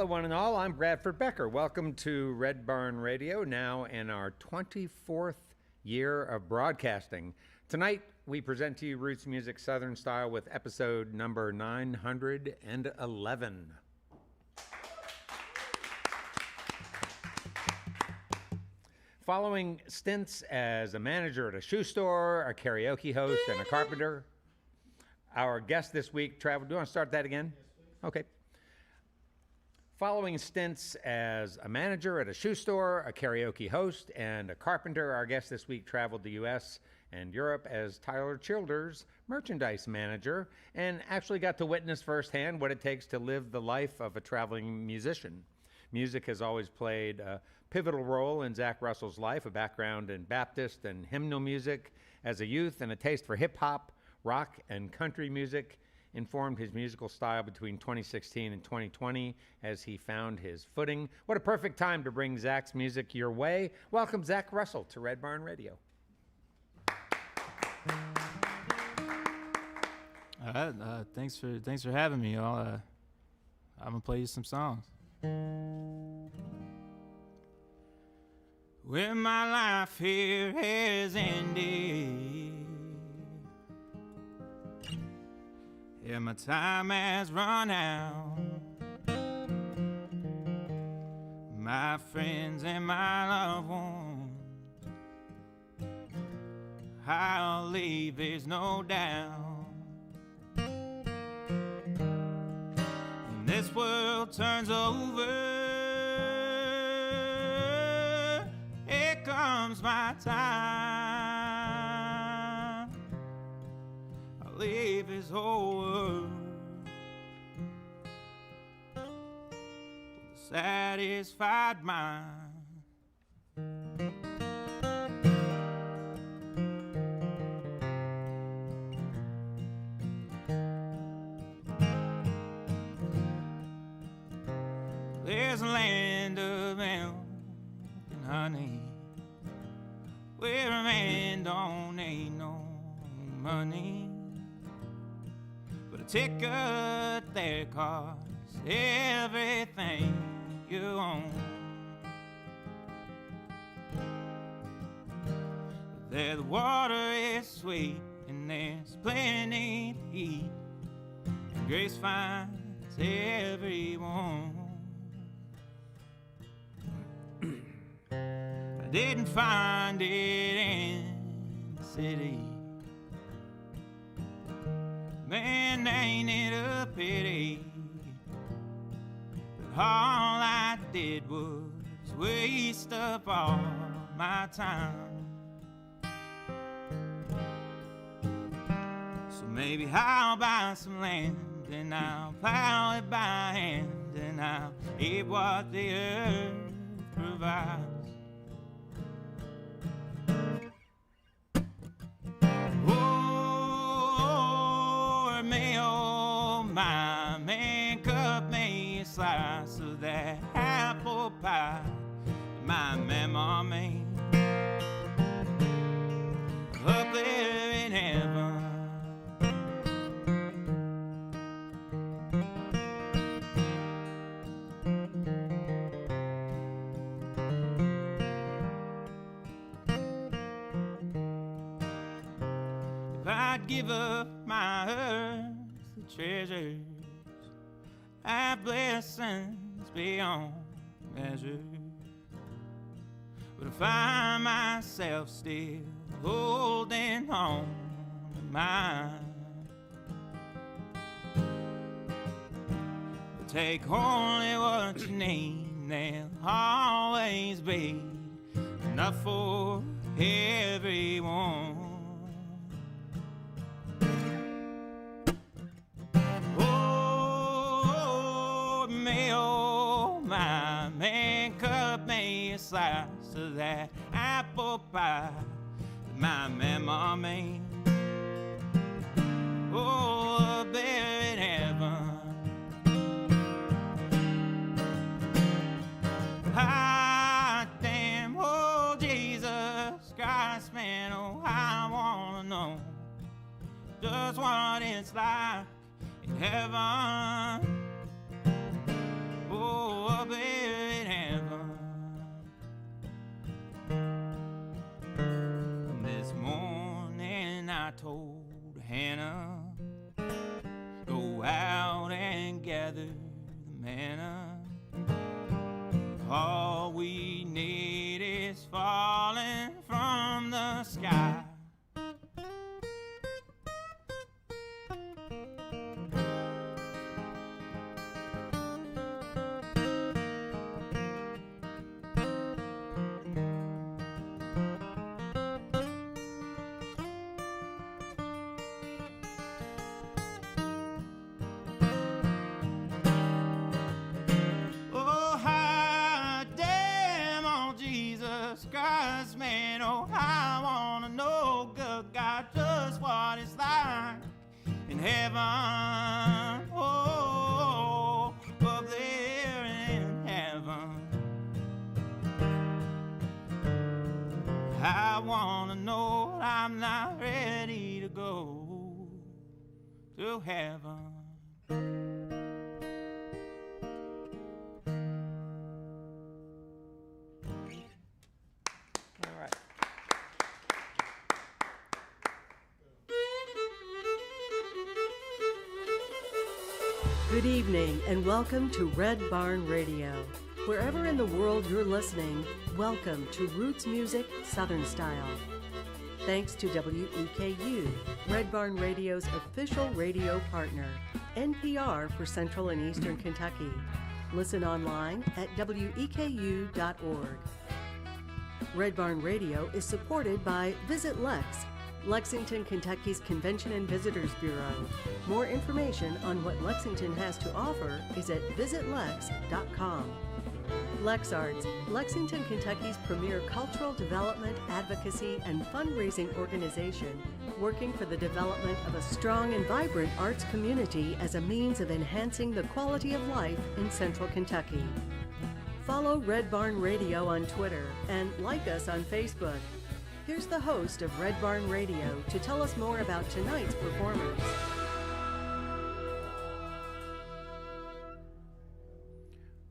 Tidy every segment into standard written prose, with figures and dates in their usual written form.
Hello, one and all. I'm Bradford Becker. Welcome to Red Barn Radio, now in our 24th year of broadcasting. Tonight, we present to you Roots Music Southern Style with episode number 911. Following stints as a manager at a shoe store, a karaoke host, and a carpenter, our guest this week traveled... Do you want to start that again? Yes, please. Okay. Following stints as a manager at a shoe store, a karaoke host, and a carpenter, our guest this week traveled the U.S. and Europe as Tyler Childers' merchandise manager and actually got to witness firsthand what it takes to live the life of a traveling musician. Music has always played a pivotal role in Zach Russell's life, a background in Baptist and hymnal music as a youth and a taste for hip-hop, rock, and country music informed his musical style between 2016 and 2020 as he found his footing. What a perfect time to bring Zach's music your way. Welcome, Zach Russell, to Red Barn Radio. All right, thanks for having me. I'm gonna play you some songs. Well, my life here has ended, and my time has run out. My friends and my loved ones, I'll leave, there's no doubt. When this world turns over, it comes my time. I'll leave this whole world with a satisfied mind. There's a land of milk and honey where a man don't need no money, but a ticket there costs everything you own. There the water is sweet and there's plenty to eat, and grace finds everyone. I didn't find it in the city. Man, ain't it a pity? But all I did was waste up all my time. So maybe I'll buy some land and I'll plow it by hand and I'll eat what the earth provides. My man, cut me a slice of that apple pie my mama made up there in heaven. If I'd give up my earthly treasures, I have blessings beyond measure, but I find myself still holding on to mine. But take only what you need, there'll always be enough for everyone. My man, cut me a slice of that apple pie that my mama made. Oh, up there in heaven, hot damn, oh Jesus Christ, man, oh I wanna know just what it's like in heaven. Oh, told Hannah, go out and gather the manna. All we need is falling from the sky. Christ, man, oh, I wanna know, good God, just what it's like in heaven, oh, up there in heaven. I wanna know I'm not ready to go to heaven. Good evening and welcome to Red Barn Radio. Wherever in the world you're listening, welcome to Roots Music Southern Style. Thanks to WEKU, Red Barn Radio's official radio partner, NPR for Central and Eastern Kentucky. Listen online at weku.org. Red Barn Radio is supported by Visit Lex, Lexington, Kentucky's Convention and Visitors Bureau. More information on what Lexington has to offer is at visitlex.com. LexArts, Lexington, Kentucky's premier cultural development, advocacy, and fundraising organization, working for the development of a strong and vibrant arts community as a means of enhancing the quality of life in Central Kentucky. Follow Red Barn Radio on Twitter and like us on Facebook. Here's the host of Red Barn Radio to tell us more about tonight's performers.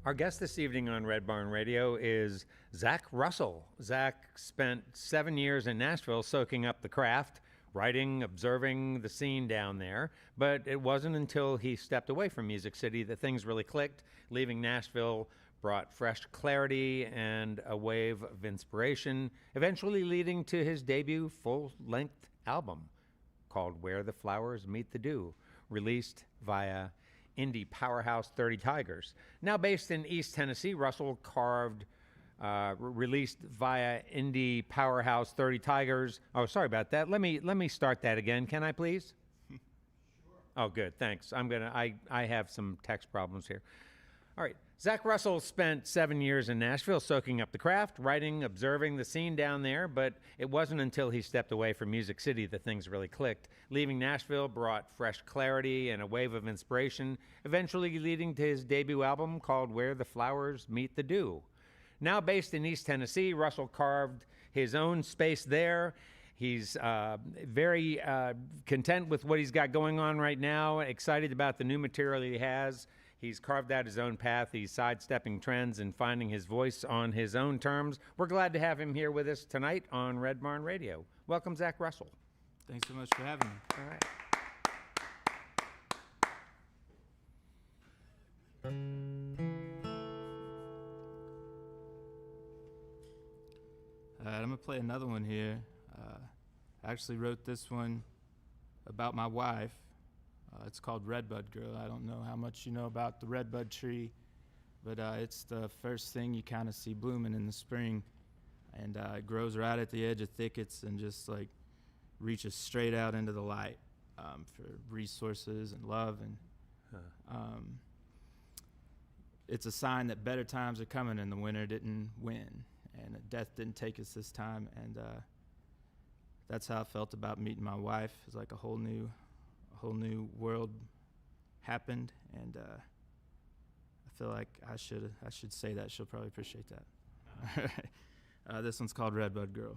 Our guest this evening on Red Barn Radio is Zach Russell. Zach spent 7 years in Nashville soaking up the craft, writing, observing the scene down there. But it wasn't until he stepped away from Music City that things really clicked. Leaving Nashville brought fresh clarity and a wave of inspiration, eventually leading to his debut full-length album called Where the Flowers Meet the Dew, released via indie powerhouse 30 Tigers. Now based in East Tennessee, Russell released via indie powerhouse 30 Tigers. Oh, sorry about that. Let me start that again. Can I please? Sure. Oh, good. Thanks. I have some text problems here. All right. Zach Russell spent 7 years in Nashville soaking up the craft, writing, observing the scene down there, but it wasn't until he stepped away from Music City that things really clicked. Leaving Nashville brought fresh clarity and a wave of inspiration, eventually leading to his debut album called Where the Flowers Meet the Dew. Now based in East Tennessee, Russell carved his own space there. He's very content with what he's got going on right now, excited about the new material he has. He's carved out his own path. He's sidestepping trends and finding his voice on his own terms. We're glad to have him here with us tonight on Red Barn Radio. Welcome, Zach Russell. Thanks so much for having me. All right. I'm going to play another one here. I actually wrote this one about my wife. It's called Redbud Girl. I don't know how much you know about the redbud tree, but it's the first thing you kind of see blooming in the spring, and it grows right at the edge of thickets and just like reaches straight out into the light for resources and love, and it's a sign that better times are coming and the winter didn't win and death didn't take us this time, and that's how I felt about meeting my wife. It's like a whole new world happened, and I feel like I should say that. She'll probably appreciate that. This one's called Redbud Girl.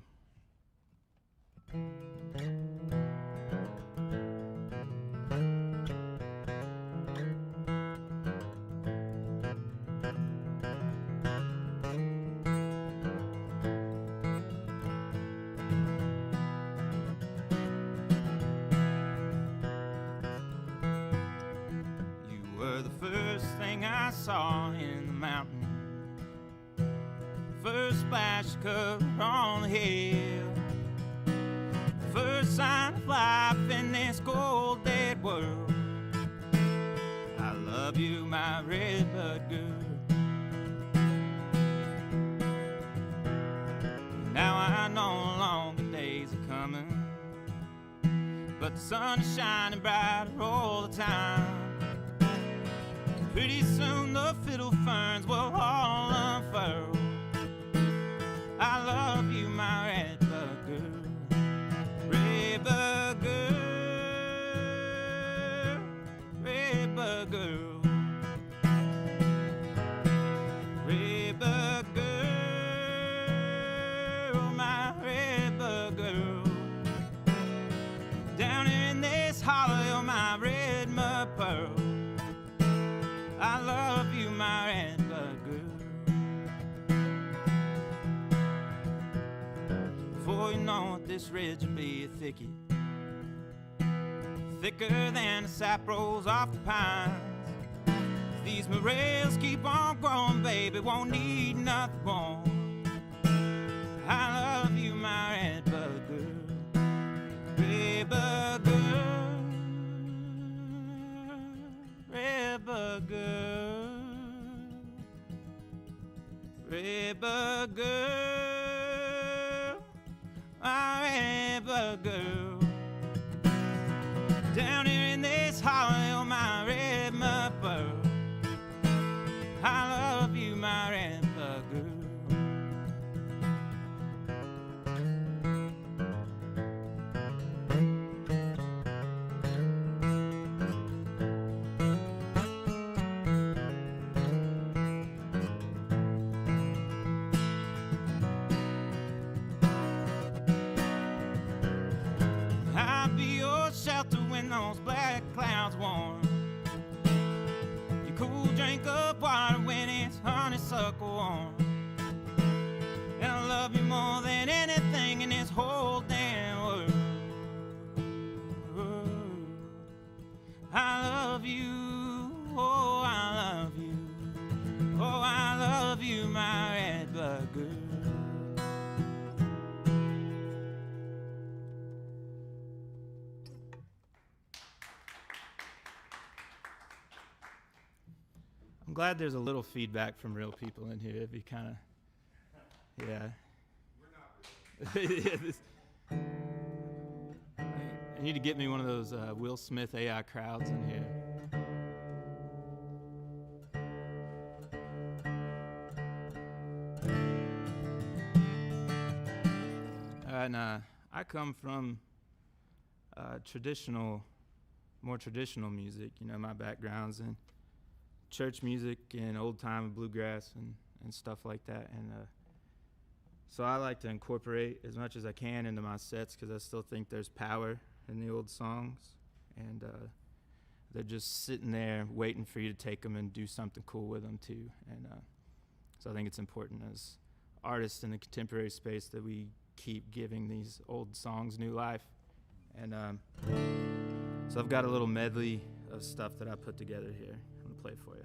saw in the mountain. First splash occurred on the hill. First sign of life in this cold dead world. I love you, my redbud girl. Now I know longer days are coming, but the sun is shining brighter all the time. Pretty soon the fiddle ferns will all unfurl. I love you, my redbud girl. Redbud girl, redbud girl, redbud girl, my redbud girl. Down here in this hollow, my red mud pearl. I love you, my redbud girl. Before you know it, this ridge will be a thicket, thicker than the sap rolls off the pines. These morels keep on growing, baby, won't need nothing more. I love you, my redbud girl. Redbud girl, redbud girl, redbud girl, my redbud girl. Down here in this hollow, my red mud pearl. I love you, my redbud girl. I'll be your shelter when those black clouds warm. Your cool drink of water when it's honeysuckle warm. And I love you more than anything in this whole damn world. I love you, oh I love you, oh I love you, my redbud girl. I'm glad there's a little feedback from real people in here. It'd be kind of, yeah. We're not real. I need to get me one of those Will Smith AI crowds in here. And I come from more traditional music. You know, my background's in church music and old time bluegrass and stuff like that. And so I like to incorporate as much as I can into my sets because I still think there's power in the old songs. And they're just sitting there waiting for you to take them and do something cool with them too. And so I think it's important as artists in the contemporary space that we keep giving these old songs new life. And so I've got a little medley of stuff that I put together here. I'm gonna play it for you.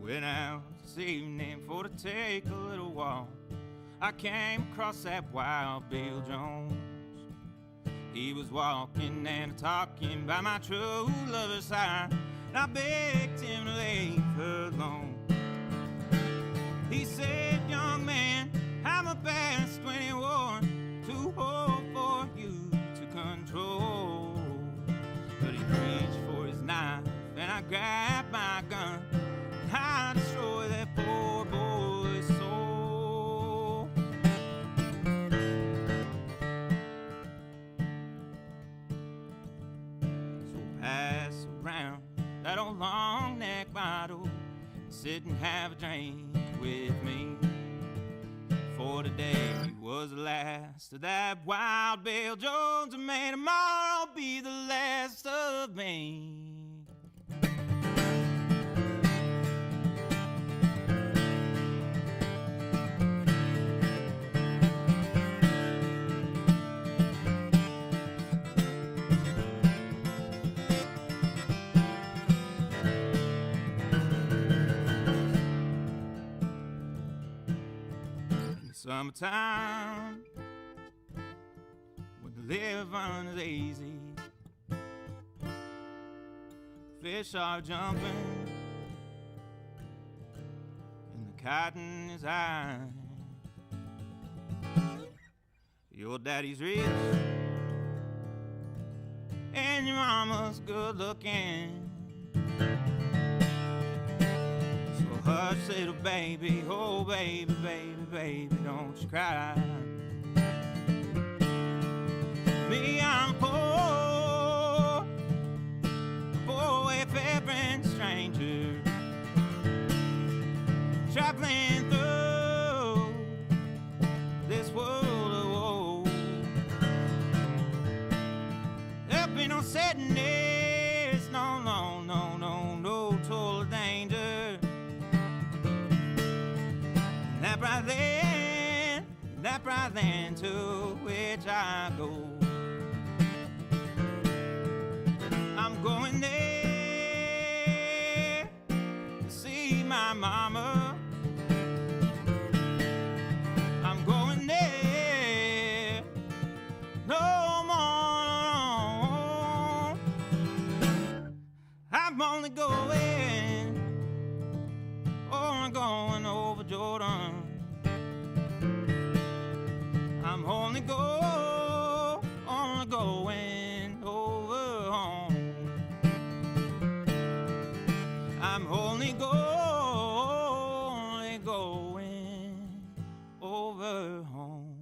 Went out this evening for to take a little walk. I came across that wild Bill Jones. He was walking and talking by my true lover's side, and I begged him to leave her alone. He said, young man, I'm a past 21, too old for you to control. But he reached for his knife and I grabbed my gun. I destroy that poor boy's soul. So pass around that old long neck bottle, sit and have a drink with me. for today was the last of that Wild Bill Jones, and may tomorrow be the last of me. Summertime, when the living is easy, fish are jumping, and the cotton is high. Your daddy's rich, and your mama's good looking. Hush, little baby, oh baby, baby, baby, don't you cry. Me, I'm poor, a poor wayfaring stranger, traveling through this world of woe. There'll be no sadness, no, no, no, no, no total danger. That bright land to which I go. I'm going there to see my mama. I'm going there no more. I'm only going over Jordan. I'm only going over home. I'm only going over home.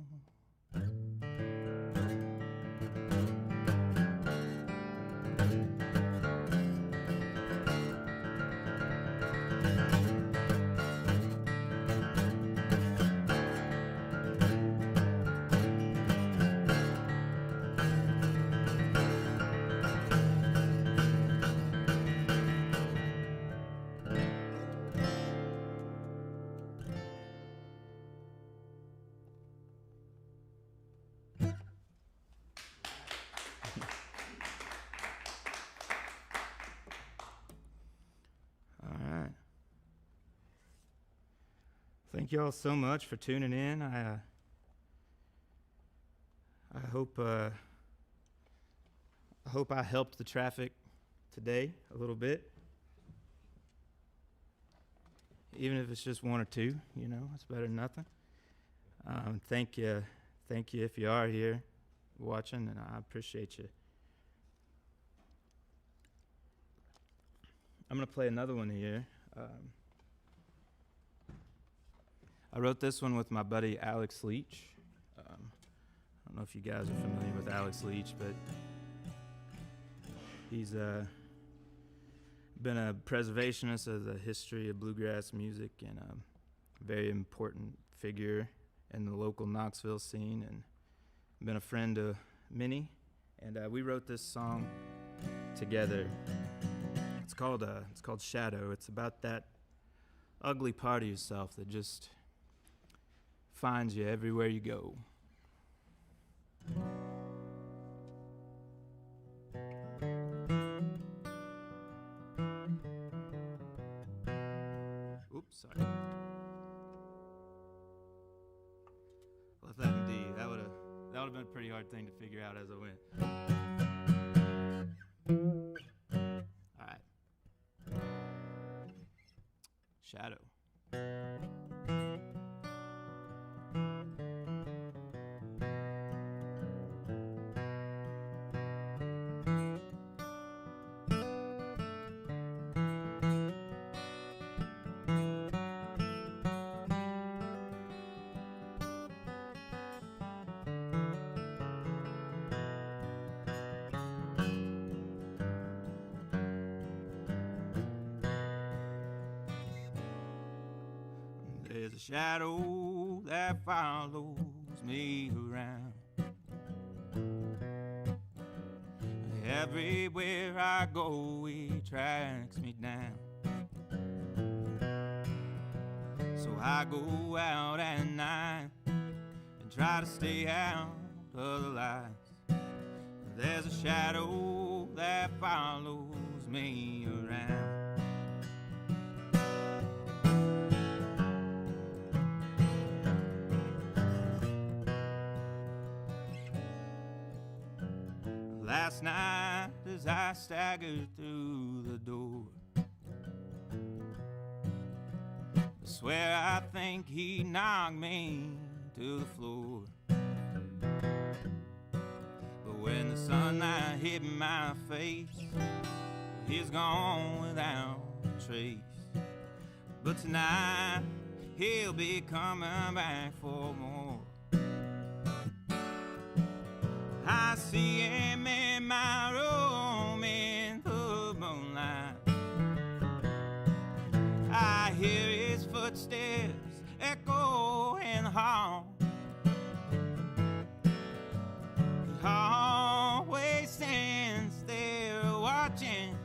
Thank you all so much for tuning in. I hope I helped the traffic today a little bit. Even if it's just one or two, you know, it's better than nothing. Thank you if you are here watching, and I appreciate you. I'm going to play another one here. I wrote this one with my buddy Alex Leach. I don't know if you guys are familiar with Alex Leach, but he's been a preservationist of the history of bluegrass music and a very important figure in the local Knoxville scene, and been a friend to many. And we wrote this song together. It's called Shadow. It's about that ugly part of yourself that just finds you everywhere you go. Oops, sorry. Left that in D. That would have been a pretty hard thing to figure out as I went. All right. Shadow. There's a shadow that follows me around. Everywhere I go, he tracks me down. So I go out at night and try to stay out of the lights. There's a shadow that follows me around. Last night as I staggered through the door, I swear I think he knocked me to the floor. But when the sunlight hit my face, he's gone without a trace. But tonight he'll be coming back for more. I see him in my room in the moonlight. I hear his footsteps echo in the hall. He always stands there watching,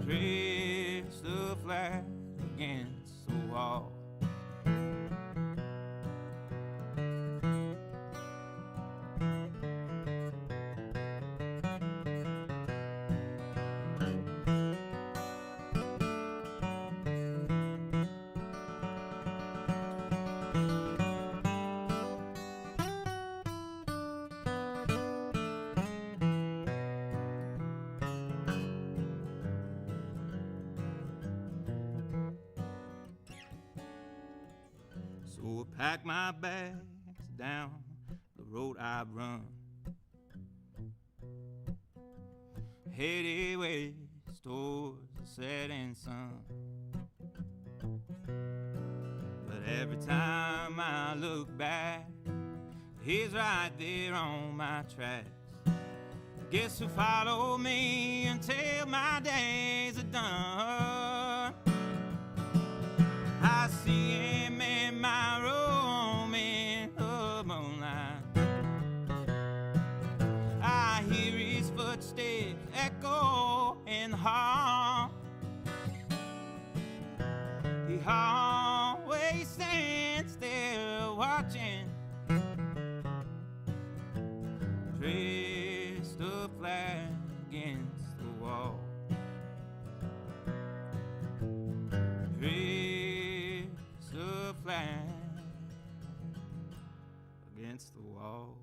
crystal flat against the wall. So I pack my bags down the road I've run, headed west towards the setting sun. But every time I look back, he's right there on my tracks. Guess who follow me until my days are done? I see him in my room in the moonlight. I hear his footsteps echo in the hall. He always stands there watching, crystal flat against the wall. Crystal flat against the wall.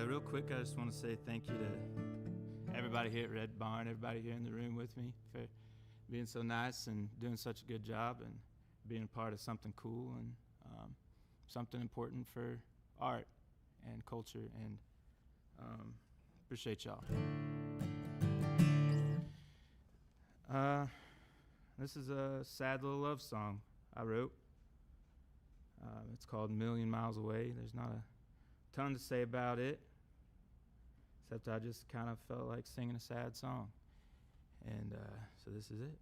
Real quick, I just want to say thank you to everybody here at Red Barn, everybody here in the room with me for being so nice and doing such a good job and being a part of something cool and something important for art and culture, and appreciate y'all. This is a sad little love song I wrote. It's called Million Miles Away. There's not a ton to say about it, except I just kind of felt like singing a sad song. And so this is it.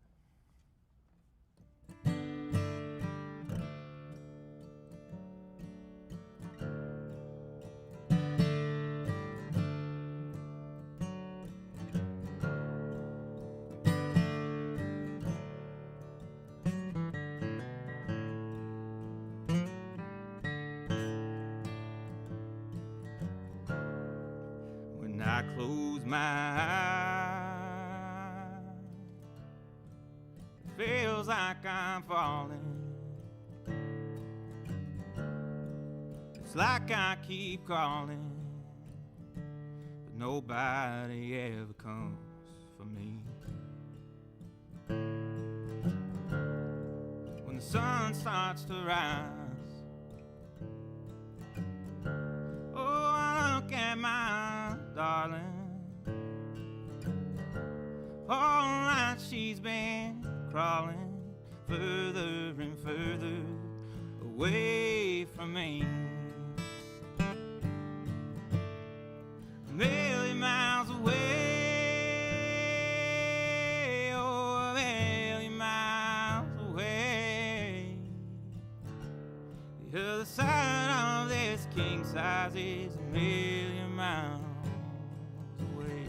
When I close my eyes, it feels like I'm falling. It's like I keep crawling, but nobody ever comes for me. When the sun starts to rise at my darling. All night she's been crawling further and further away from me. A million miles away, oh, a million miles away. The other side of this king size is a million miles away.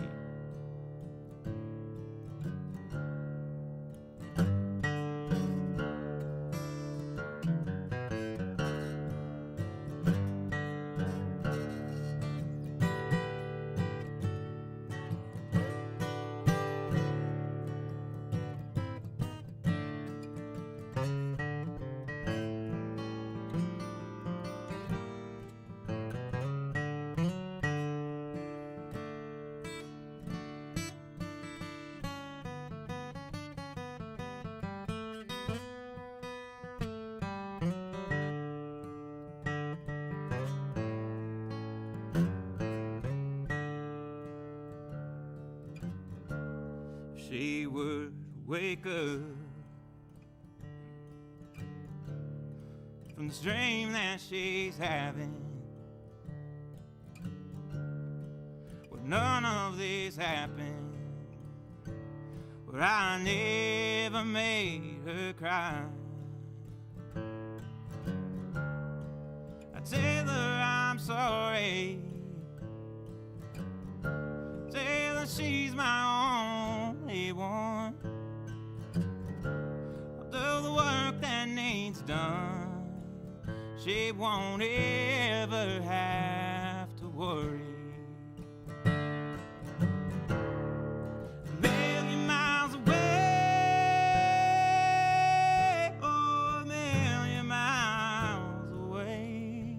She would wake up from this dream that she's having, where none of this happened, where I never made her cry. I tell her I'm sorry, tell her she's my only one. I'll do the work that needs done. She won't ever have to worry. A million miles away, oh, a million miles away.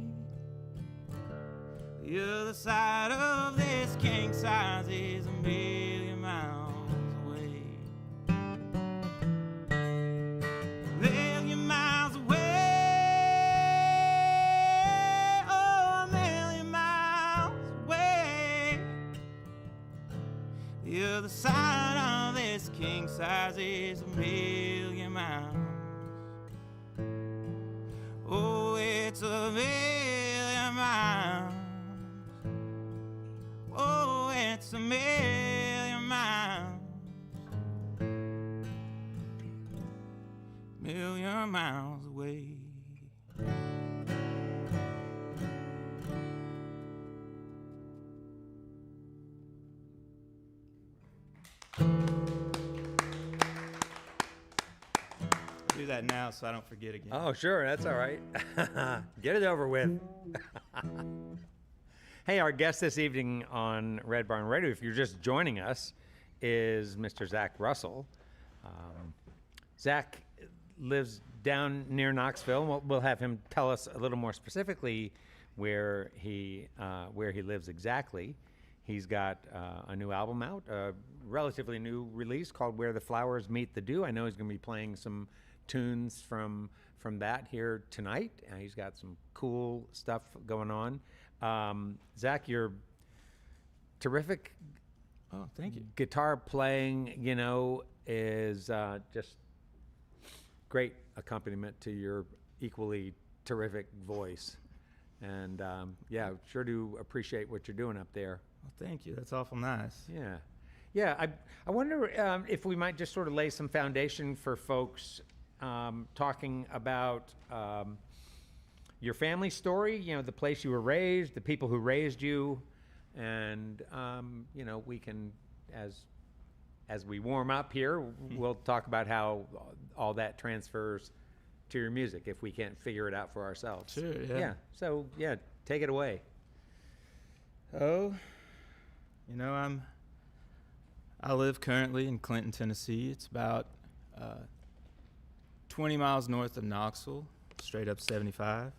The other side of this king size is a million miles away. A million miles away, oh, a million miles away. The other side of this king size is a million miles. Oh, it's a million miles. Oh, it's a million miles. Million miles away. Do that now so I don't forget again. Oh, sure, that's all right. Get it over with. Hey, our guest this evening on Red Barn Radio, if you're just joining us, is Mr. Zach Russell. Zach lives down near Knoxville. We'll have him tell us a little more specifically where he lives exactly. He's got a new album out, a relatively new release called Where the Flowers Meet the Dew. I know he's going to be playing some tunes from that here tonight. He's got some cool stuff going on. Zach, you're terrific. Oh, thank you. Guitar playing, is just great accompaniment to your equally terrific voice. And sure do appreciate what you're doing up there. Well, thank you. That's awful nice. Yeah. Yeah, I wonder if we might just sort of lay some foundation for folks talking about your family story, the place you were raised, the people who raised you, and, we can, as we warm up here, we'll talk about how all that transfers to your music if we can't figure it out for ourselves. Sure, yeah. Yeah, so, take it away. Oh, I live currently in Clinton, Tennessee. It's about 20 miles north of Knoxville, straight up 75.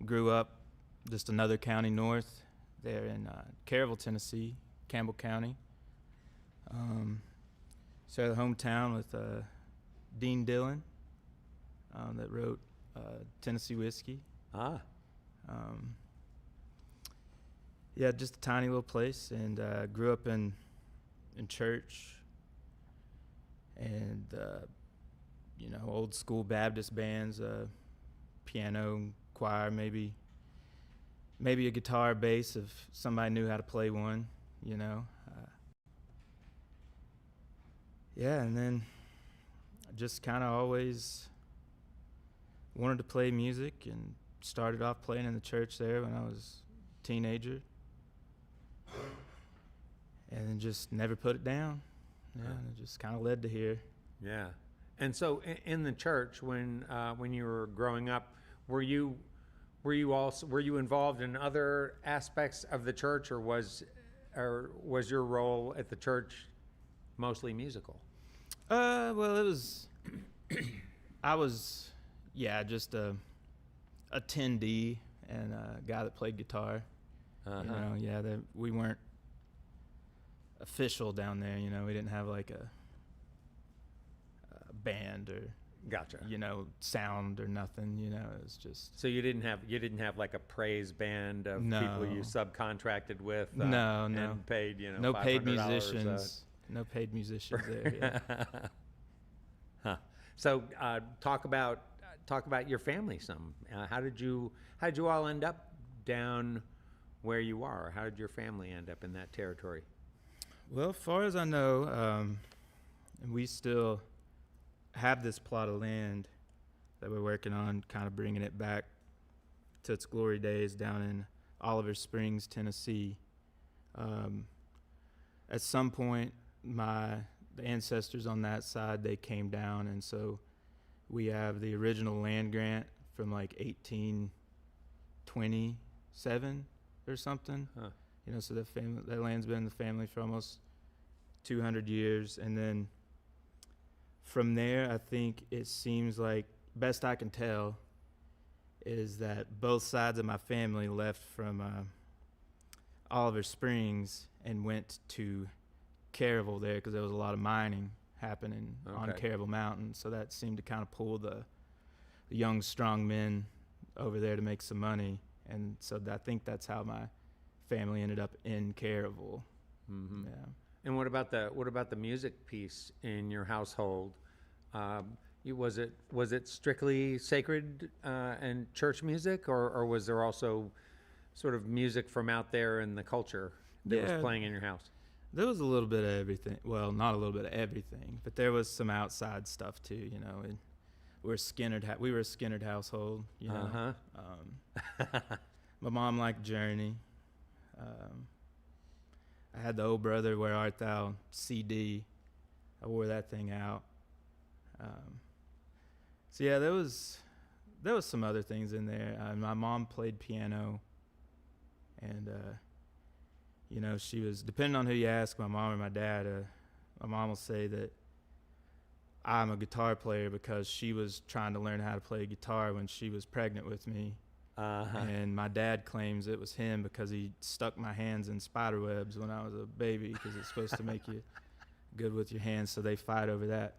Grew up just another county north there in Caryville, Tennessee, Campbell County. Started the hometown with Dean Dillon that wrote Tennessee Whiskey. Ah. Yeah, just a tiny little place, and grew up in church, and old school Baptist bands, piano, choir, maybe a guitar, bass if somebody knew how to play one, Yeah, and then I just kind of always wanted to play music and started off playing in the church there when I was a teenager. And then just never put it down. Yeah, and it just kind of led to here. Yeah. And so in the church, when you were growing up, were you involved in other aspects of the church, or was your role at the church mostly musical? Well, it was I was just a attendee and a guy that played guitar. We weren't official down there, we didn't have like a band or Gotcha. sound or nothing, it was just. So you didn't have like a praise band of people you subcontracted with. No. And paid, no paid $500, musicians. No paid musicians there. Yeah. Huh. So talk about your family some. How did you all end up down where you are? How did your family end up in that territory? Well, as far as I know, we still have this plot of land that we're working on, kind of bringing it back to its glory days down in Oliver Springs, Tennessee. At some point, the ancestors on that side, they came down, and so we have the original land grant from like 1827 or something. Huh. So that land's been in the family for almost 200 years, and then from there, I think it seems like, best I can tell, is that both sides of my family left from Oliver Springs and went to Caryville there because there was a lot of mining happening on Caryville Mountain. So that seemed to kind of pull the young, strong men over there to make some money. And so I think that's how my family ended up in Caryville. Mm-hmm. Yeah. And what about the music piece in your household? Was it strictly sacred and church music, or was there also sort of music from out there in the culture that was playing in your house? There was a little bit of everything. Well, not a little bit of everything, but there was some outside stuff too. We were a Skinnered household. My mom liked Journey. I had the Old Brother Where Art Thou CD. I wore that thing out. So yeah, there was some other things in there. My mom played piano, and she was, depending on who you ask, my mom or my dad. My mom will say that I'm a guitar player because she was trying to learn how to play guitar when she was pregnant with me. And my dad claims it was him because he stuck my hands in spider webs when I was a baby, because it's supposed to make you good with your hands. So they fight over that,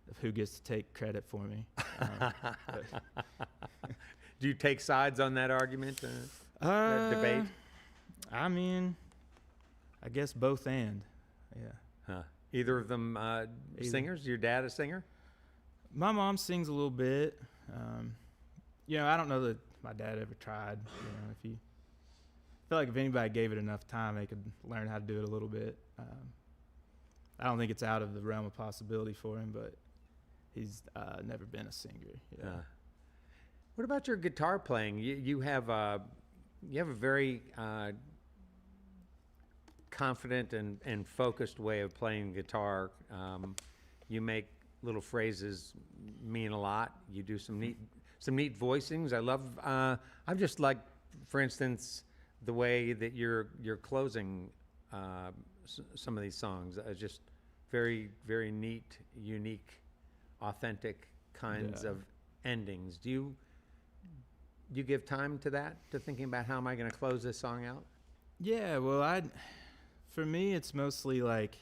of who gets to take credit for me. Do you take sides on that argument, that debate? I mean, I guess both and. Yeah. Huh. Either of them singers? Your dad a singer? My mom sings a little bit. I don't know that my dad ever tried. I feel like if anybody gave it enough time, they could learn how to do it a little bit. I don't think it's out of the realm of possibility for him, but he's never been a singer. Yeah. What about your guitar playing? You have a very confident and focused way of playing guitar. You make little phrases mean a lot. You do some neat voicings. I love. I just like, for instance, the way that you're closing some of these songs. Just very, very neat, unique, authentic kinds of endings. Do you give time to that, to thinking about how am I going to close this song out? Yeah, well, for me, it's mostly like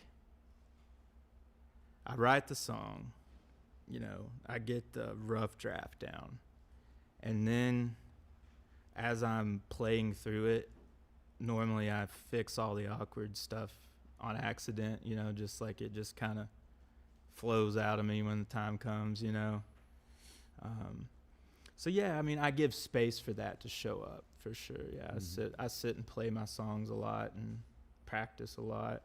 I write the song, I get the rough draft down, and then as I'm playing through it, normally I fix all the awkward stuff on accident, you know, just like it just kind of flows out of me when the time comes, you know. So yeah, I mean, I give space for that to show up for sure. Yeah, I sit and play my songs a lot and practice a lot.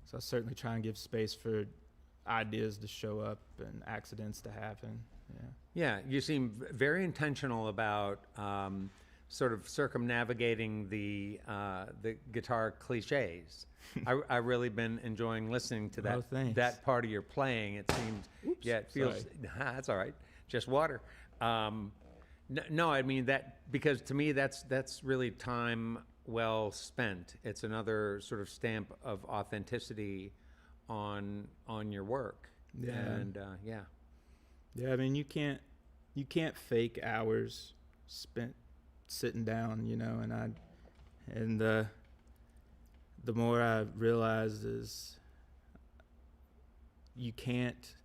So I certainly try and give space for ideas to show up and accidents to happen. Yeah. Yeah, you seem very intentional about sort of circumnavigating the guitar cliches. I really been enjoying listening to that that part of your playing. It seems, it feels. That's all right. Just water. No, I mean that because to me that's really time well spent. It's another sort of stamp of authenticity on your work. Yeah. And Yeah, I mean you can't fake hours spent sitting down, you know, and the more I realized is you can't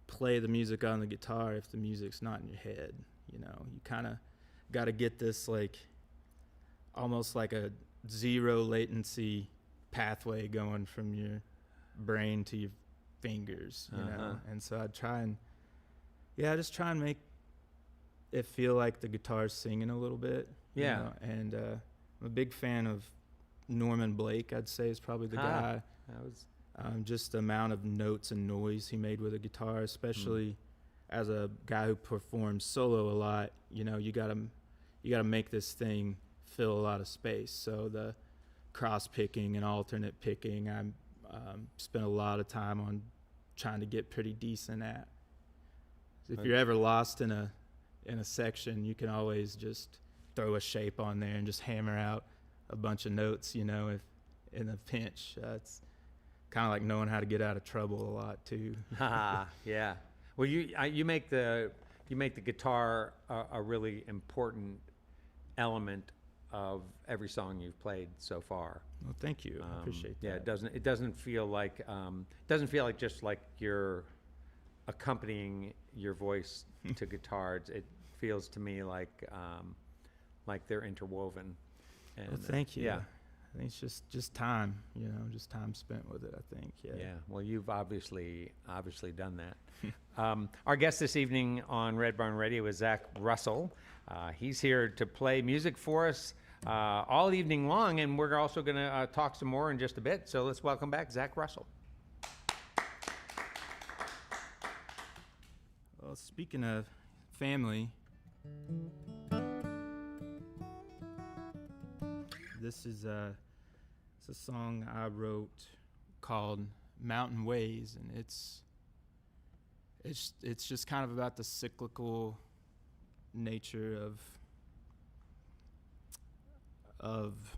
play the music on the guitar if the music's not in your head, you know. You kind of got to get this like almost like a zero latency pathway going from your brain to your fingers, you know. And so I just try and make it feel like the guitar's singing a little bit. Yeah. You know? And I'm a big fan of Norman Blake, I'd say, is probably the guy. That was just the amount of notes and noise he made with a guitar, especially as a guy who performs solo a lot. You know, you gotta make this thing fill a lot of space. So the cross picking and alternate picking, I spent a lot of time on trying to get pretty decent at. If you're ever lost in a section, you can always just throw a shape on there and just hammer out a bunch of notes, you know, if in a pinch. It's kind of like knowing how to get out of trouble a lot too. Yeah. Well, you make the guitar a really important element of every song you've played so far. Well, thank you. I appreciate that. Yeah, it doesn't feel like just like you're accompanying your voice to guitars. It feels to me like they're interwoven. And, well, thank you. Yeah. I think it's just time, you know, just time spent with it, I think. Yeah. Yeah. Well, you've obviously done that. Our guest this evening on Red Barn Radio is Zach Russell. He's here to play music for us all evening long, and we're also going to talk some more in just a bit. So let's welcome back Zach Russell. Well, speaking of family, this is it's a song I wrote called Mountain Ways, and it's just kind of about the cyclical nature of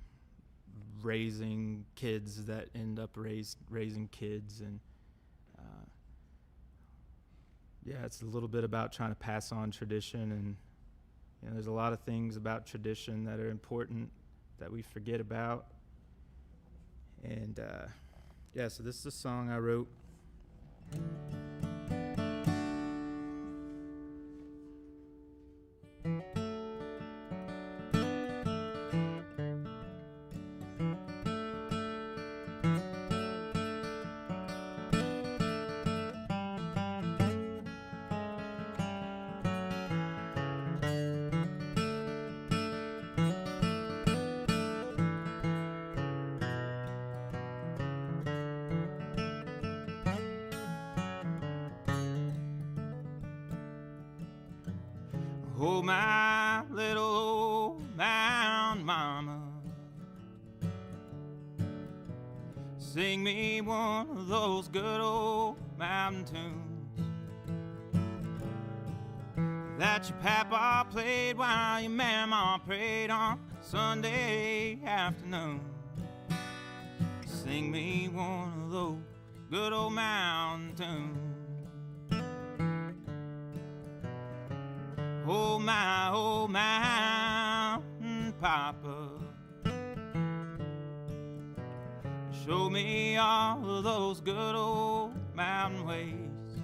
raising kids that end up raising kids, and it's a little bit about trying to pass on tradition, and you know, there's a lot of things about tradition that are important that we forget about. And so this is a song I wrote. Oh, my little old mountain mama, sing me one of those good old mountain tunes that your papa played while your mama prayed on Sunday afternoon. Sing me one of those good old mountain tunes. Oh, my old mountain papa, show me all of those good old mountain ways.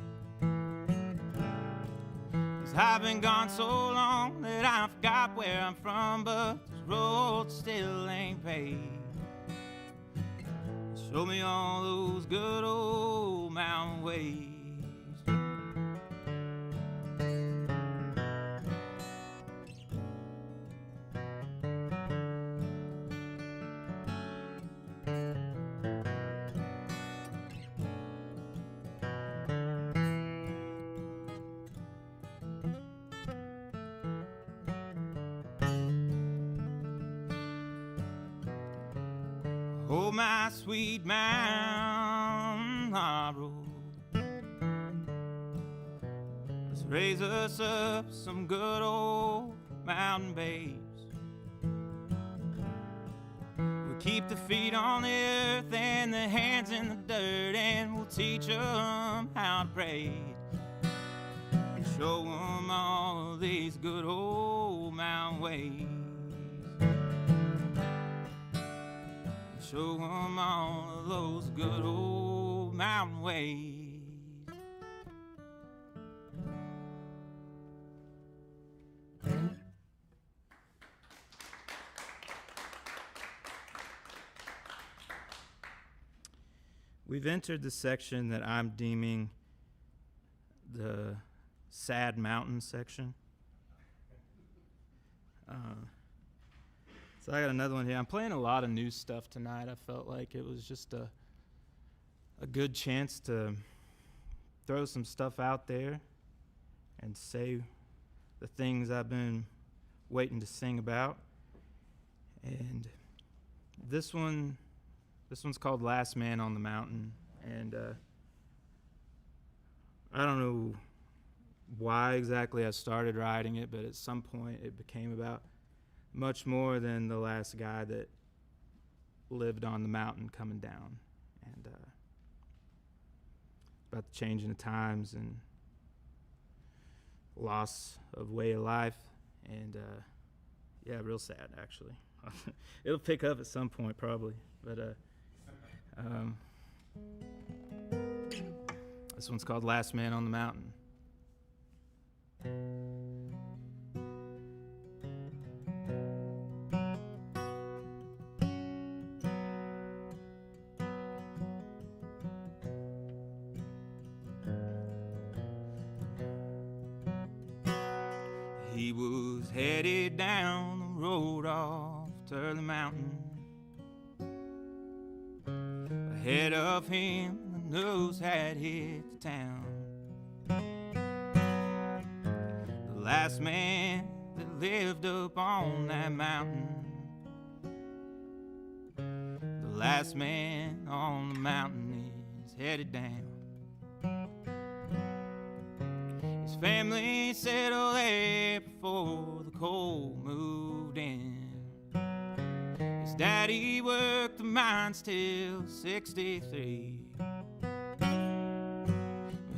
'Cause I've been gone so long that I forgot where I'm from, but there's road still ain't paved. Show me all those good old mountain ways. Oh, my sweet mountain harbor, let's raise us up some good old mountain babes. We'll keep the feet on the earth and the hands in the dirt, and we'll teach them how to pray. Show them all of these good old mountain ways. Show them all of those good old mountain ways. We've entered the section that I'm deeming the sad mountain section. So I got another one here. I'm playing a lot of new stuff tonight. I felt like it was just a good chance to throw some stuff out there and say the things I've been waiting to sing about. And this one's called Last Man on the Mountain. And I don't know why exactly I started writing it, but at some point it became about much more than the last guy that lived on the mountain coming down, and about the changing of times and loss of way of life, and yeah, real sad actually. It'll pick up at some point probably, but this one's called Last Man on the Mountain. He was headed down the road off to the mountain. Ahead of him, the news had hit the town. The last man that lived up on that mountain. The last man on the mountain is headed down. His family settled there before the cold moved in. His daddy worked the mines till 63.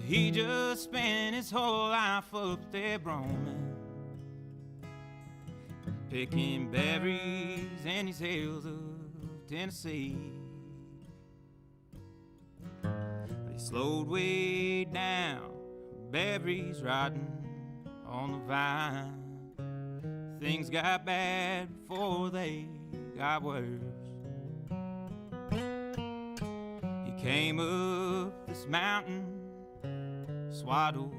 He just spent his whole life up there roaming, picking berries in these hills of Tennessee. But he slowed way down, berries rotting on the vine. Things got bad before they got worse. He came up this mountain, swaddled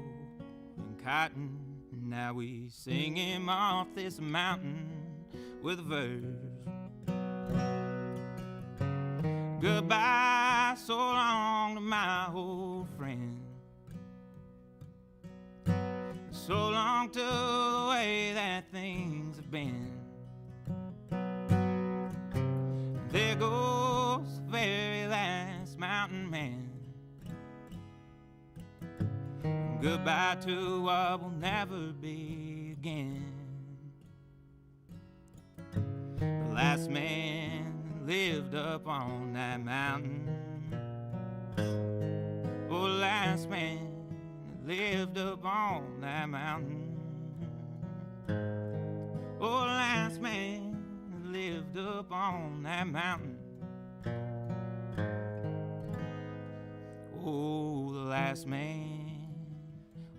in cotton. Now we sing him off this mountain with a verse. Goodbye, so long to my old friend. So long to the way that things have been. There goes the very last mountain man. Goodbye to what will never be again. The last man lived up on that mountain. Oh, the last man lived up on that mountain. Oh, the last man lived up on that mountain. Oh, the last man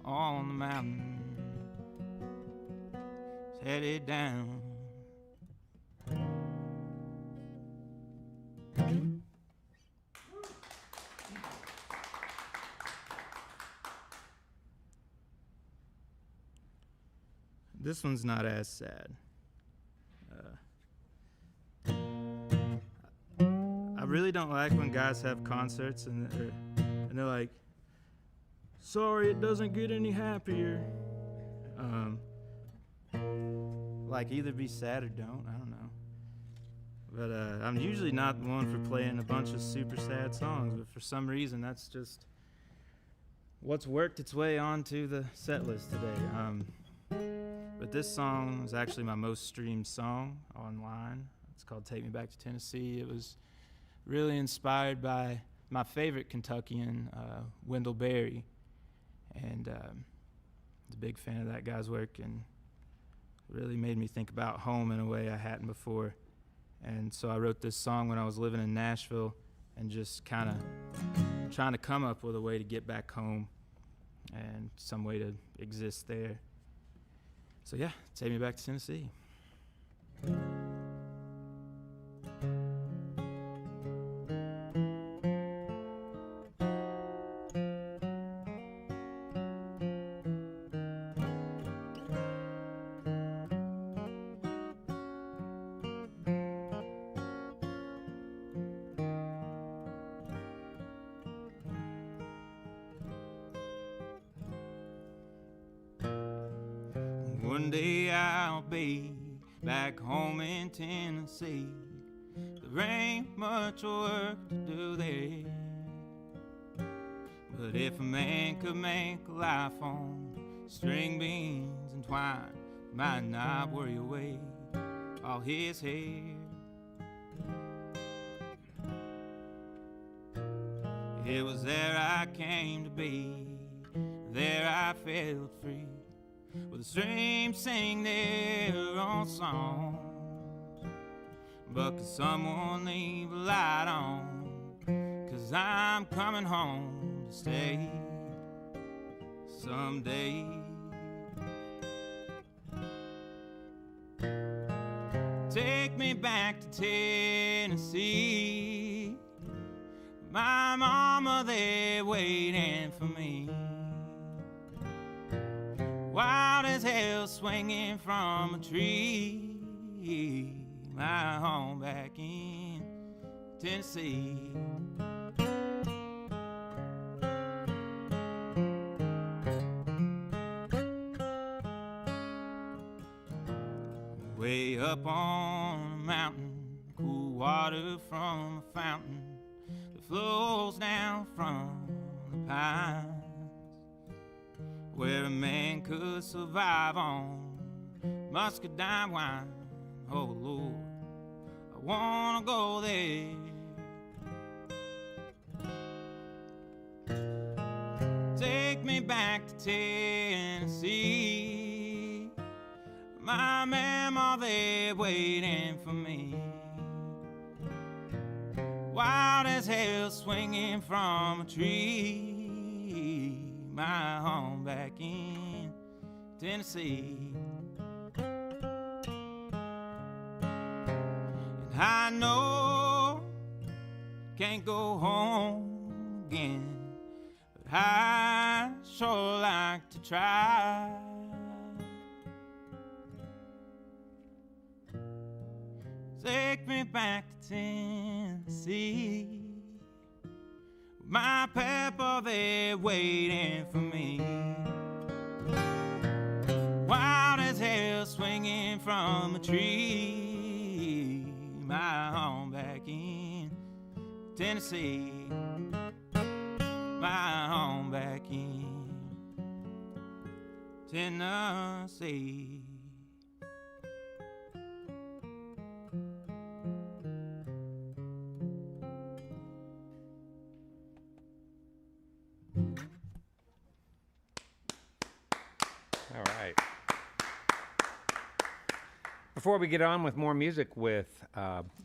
on the mountain is headed down. This one's not as sad. I really don't like when guys have concerts and they're like, sorry, it doesn't get any happier. Like, either be sad or don't, I don't know. But I'm usually not the one for playing a bunch of super sad songs, but for some reason that's just what's worked its way onto the set list today. But this song is actually my most streamed song online. It's called Take Me Back to Tennessee. It was really inspired by my favorite Kentuckian, Wendell Berry. And I was a big fan of that guy's work, and really made me think about home in a way I hadn't before. And so I wrote this song when I was living in Nashville and just kind of trying to come up with a way to get back home and some way to exist there. So yeah, Take Me Back to Tennessee. One day I'll be back home in Tennessee. There ain't much work to do there. But if a man could make a life on string beans and twine, might not worry away all his hair. It was there I came to be, there I felt free, where the streams sing their own songs. But could someone leave a light on? 'Cause I'm coming home to stay someday. Take me back to Tennessee. My mama there waiting for me. Wild as hell swinging from a tree. My home back in Tennessee. Way up on a mountain, cool water from a fountain that flows down from the pines, where a man could survive on muscadine wine. Oh Lord, I wanna go there. Take me back to Tennessee. My mama there waiting for me. Wild as hell swinging from a tree. My home back in Tennessee. And I know can't go home again, but I sure like to try. Take me back to Tennessee. My papa there waiting for me. Wild as hell swinging from a tree. My home back in Tennessee. My home back in Tennessee. All right. Before we get on with more music with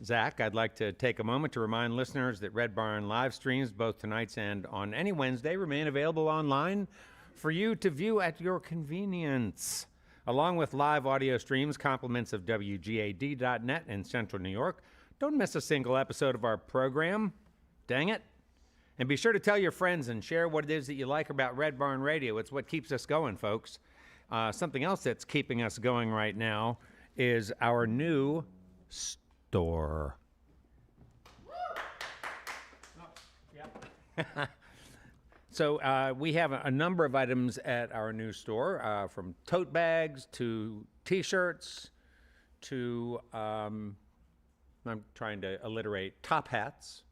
Zach, I'd like to take a moment to remind listeners that Red Barn live streams, both tonight's and on any Wednesday, remain available online for you to view at your convenience. Along with live audio streams, compliments of WGAD.net in Central New York. Don't miss a single episode of our program. Dang it. And be sure to tell your friends and share what it is that you like about Red Barn Radio. It's what keeps us going, folks. Something else that's keeping us going right now is our new store. So we have a number of items at our new store, from tote bags to T-shirts to, I'm trying to alliterate, top hats,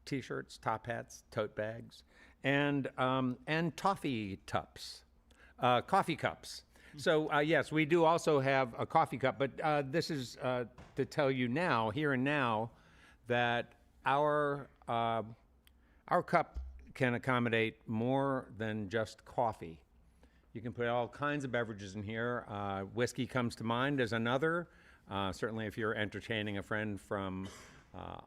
T-shirts, top hats, tote bags, and toffee cups, coffee cups. So yes, we do also have a coffee cup, but this is to tell you now, here and now, that our cup can accommodate more than just coffee. You can put all kinds of beverages in here. Whiskey comes to mind as another. Certainly if you're entertaining a friend from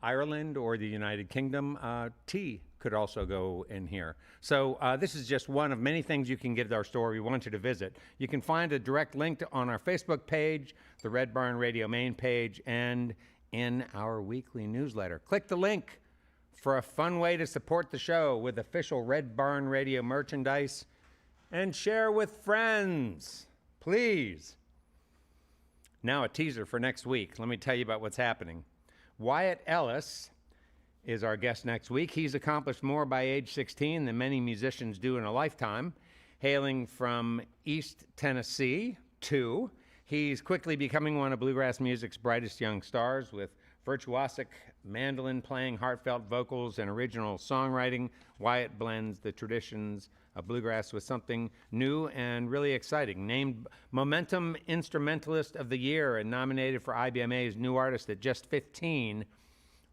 Ireland or the United Kingdom, tea could also go in here. So this is just one of many things you can get at our store we want you to visit. You can find a direct link on our Facebook page, the Red Barn Radio main page, and in our weekly newsletter. Click the link for a fun way to support the show with official Red Barn Radio merchandise, and share with friends, please. Now a teaser for next week. Let me tell you about what's happening. Wyatt Ellis is our guest next week. He's accomplished more by age 16 than many musicians do in a lifetime. Hailing from East Tennessee, too, he's quickly becoming one of bluegrass music's brightest young stars with virtuosic mandolin playing, heartfelt vocals, and original songwriting. Wyatt blends the traditions of bluegrass with something new and really exciting. Named Momentum Instrumentalist of the Year and nominated for IBMA's New Artist at just 15,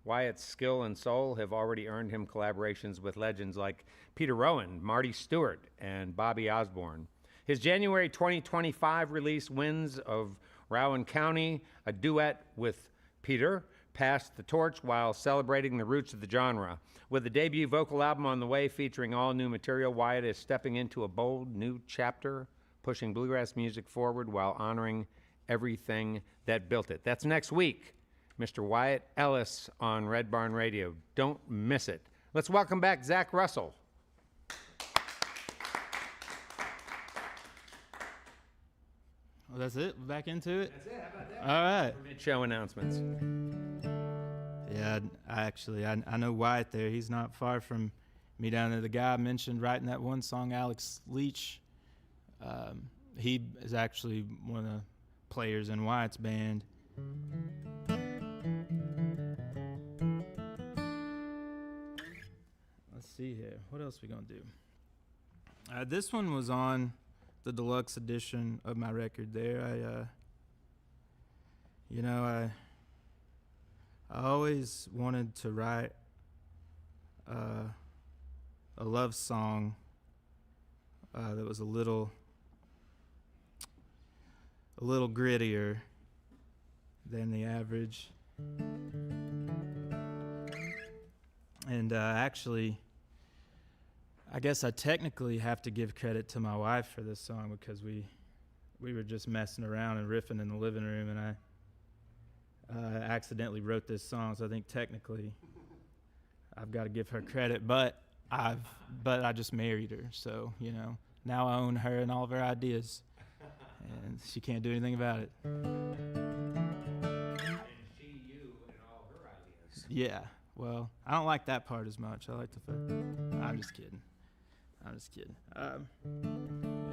Wyatt's skill and soul have already earned him collaborations with legends like Peter Rowan, Marty Stewart, and Bobby Osborne. His January 2025 release, Winds of Rowan County, a duet with Peter, passed the torch while celebrating the roots of the genre. With a debut vocal album on the way featuring all new material, Wyatt is stepping into a bold new chapter, pushing bluegrass music forward while honoring everything that built it. That's next week. Mr. Wyatt Ellis on Red Barn Radio. Don't miss it. Let's welcome back Zach Russell. Well, that's it? We're back into it? That's it. How about that? All right. Mid-show announcements. Yeah, I know Wyatt there. He's not far from me down there. The guy I mentioned writing that one song, Alex Leach, he is actually one of the players in Wyatt's band. Let's see here. What else we gonna do? This one was on the deluxe edition of my record there. I always wanted to write a love song that was a little grittier than the average. And actually, I guess I technically have to give credit to my wife for this song, because we were just messing around and riffing in the living room, and I accidentally wrote this song. So I think technically I've got to give her credit, but I just married her, so now I own her and all of her ideas, and she can't do anything about it. And she, you, and all her ideas. Yeah. Well, I don't like that part as much. I like the fact. I'm just kidding.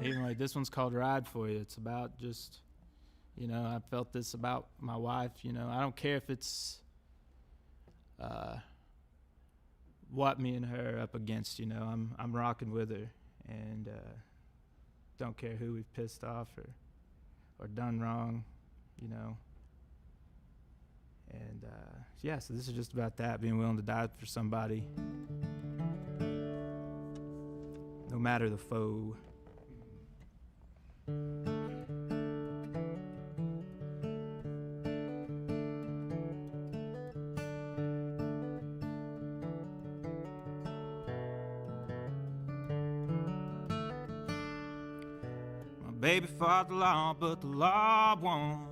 Anyway, this one's called Ride For You. It's about just, I felt this about my wife. I don't care if it's what me and her are up against. I'm rocking with her, and don't care who we've pissed off or done wrong, And so this is just about that, being willing to die for somebody, no matter the foe. My baby fought the law, but the law won.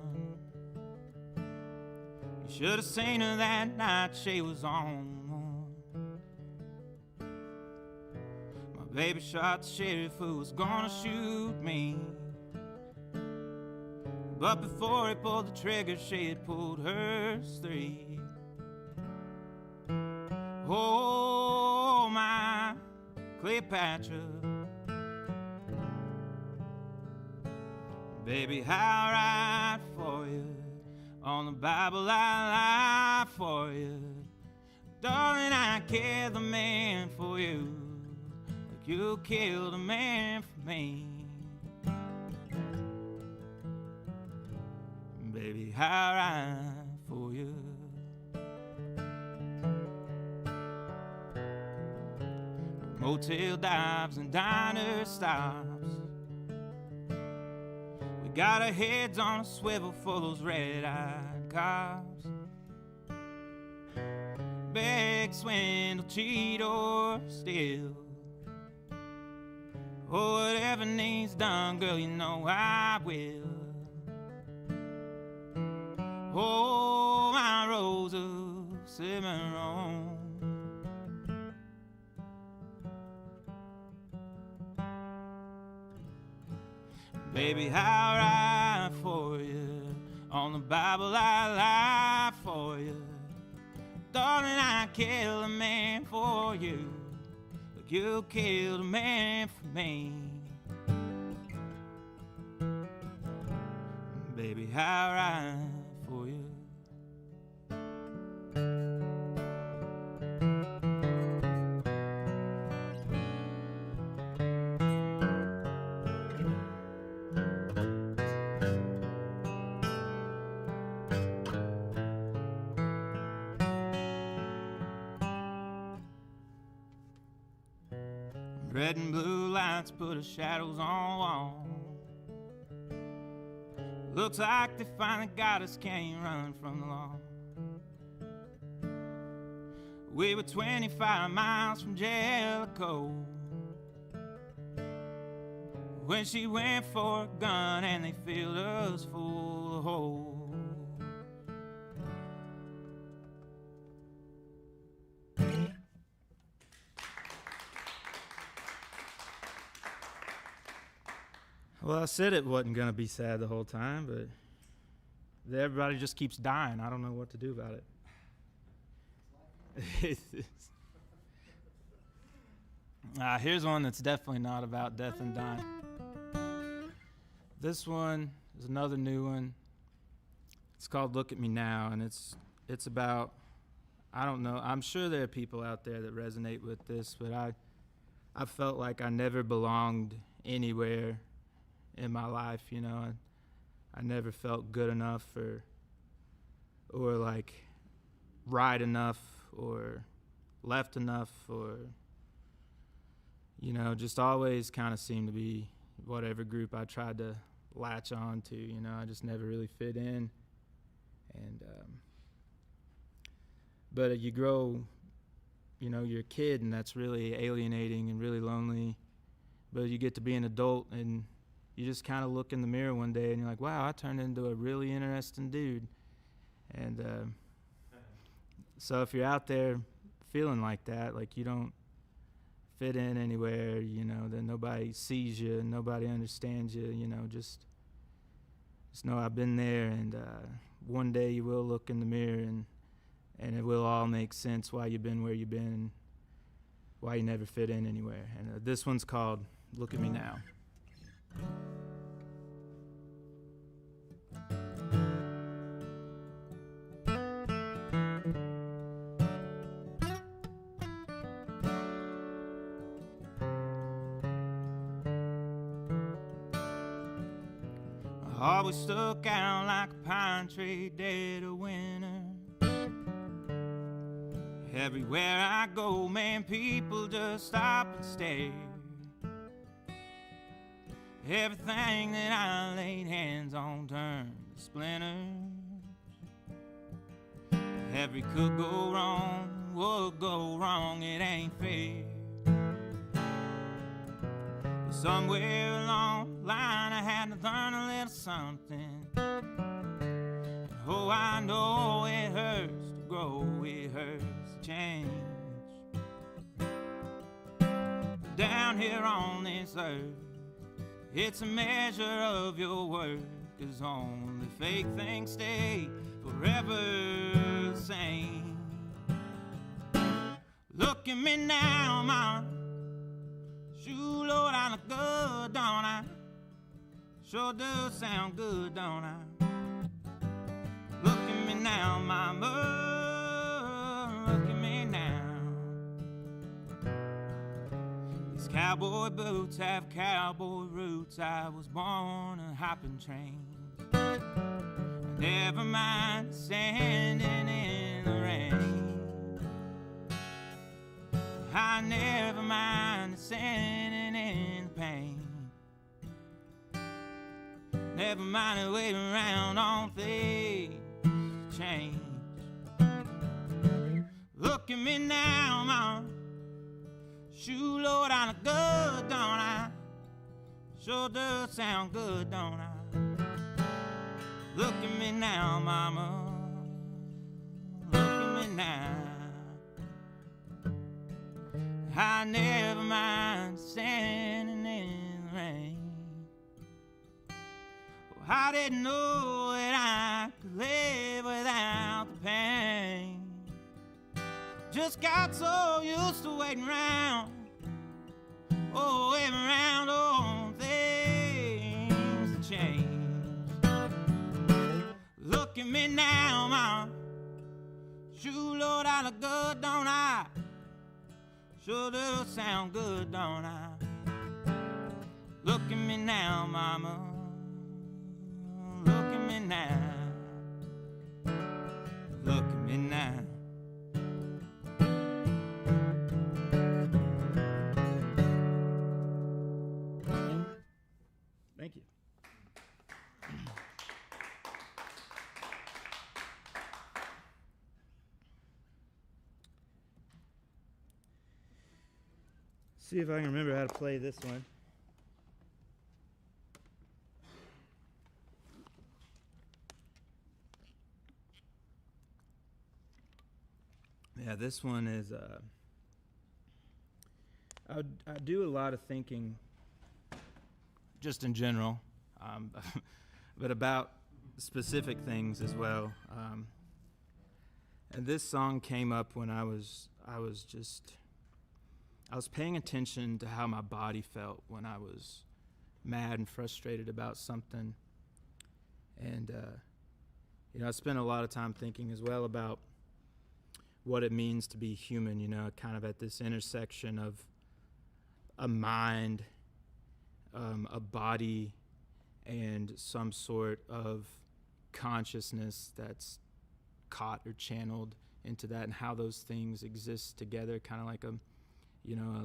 Should have seen her that night she was on. My baby shot the sheriff who was gonna shoot me. But before he pulled the trigger, she had pulled hers 3. Oh, my Cleopatra, baby, how right for you. On the Bible I lie for you. Darling, I killed a man for you, like you killed a man for me. Baby, how right for you. Motel dives and diner stops. We got our heads on a swivel for those red-eyed cops. Beg, swindle, cheat, or steal. Oh, whatever needs done, girl, you know I will. Oh, my rose of Cimarron. Baby, how right for you. On the Bible I lie for you. Darling, I killed a man for you, like you killed a man for me. Baby, how right for you. Red and blue lights put the shadows on walls. Looks like they finally got us, can't run from the law. We were 25 miles from Jellicoe when she went for a gun and they filled us full of holes. Well, I said it wasn't going to be sad the whole time, but everybody just keeps dying. I don't know what to do about it. Here's one that's definitely not about death and dying. This one is another new one. It's called Look at Me Now, and it's about, I don't know, I'm sure there are people out there that resonate with this, but I felt like I never belonged anywhere in my life, you know. I never felt good enough or like right enough or left enough, or, you know, just always kind of seemed to be whatever group I tried to latch on to, you know. I just never really fit in. And but you grow, you know, you're a kid, and that's really alienating and really lonely. But you get to be an adult, and you just kind of look in the mirror one day and you're like, wow, I turned into a really interesting dude. And so if you're out there feeling like that, like you don't fit in anywhere, you know, that nobody sees you and nobody understands you, you know, just know I've been there, and one day you will look in the mirror and it will all make sense why you've been where you've been and why you never fit in anywhere. And this one's called Look at Me Now. Always stuck out like a pine tree dead of winter. Everywhere I go, man, people just stop and stare. Everything that I laid hands on turned to splinters. Every could go wrong, would go wrong, it ain't fair. But somewhere along the line I had to learn a little something. Oh, I know it hurts to grow, it hurts to change. Down here on this earth, it's a measure of your worth, 'cause only fake things stay forever the same. Look at me now, mama. Shoe, Lord, I look good, don't I? Sure does sound good, don't I? Look at me now, mama. Look at me now. These cowboy boots have cowboy roots. I was born a hopping train. Never mind standing in the rain. I never mind standing in the pain. Never mind waiting around on things to change. Look at me now, mama. Shoe, Lord, I look good, don't I? Sure does sound good, don't I? Look at me now, mama. Look at me now. I never mind standing in the rain. Oh, I didn't know that I could live without the pain. Just got so used to waiting around. Oh, waiting around on things to change. Look at me now, mama. Shoe, Lord, I look good, don't I? Sure does sound good, don't I? Look at me now, mama. Look at me now. Look at me now. Thank you. See if I can remember how to play this one. Yeah, this one is, I do a lot of thinking just in general, but about specific things as well. And this song came up when I was paying attention to how my body felt when I was mad and frustrated about something. And, I spent a lot of time thinking as well about what it means to be human, kind of at this intersection of a mind, a body, and some sort of consciousness that's caught or channeled into that, and how those things exist together, kind of like a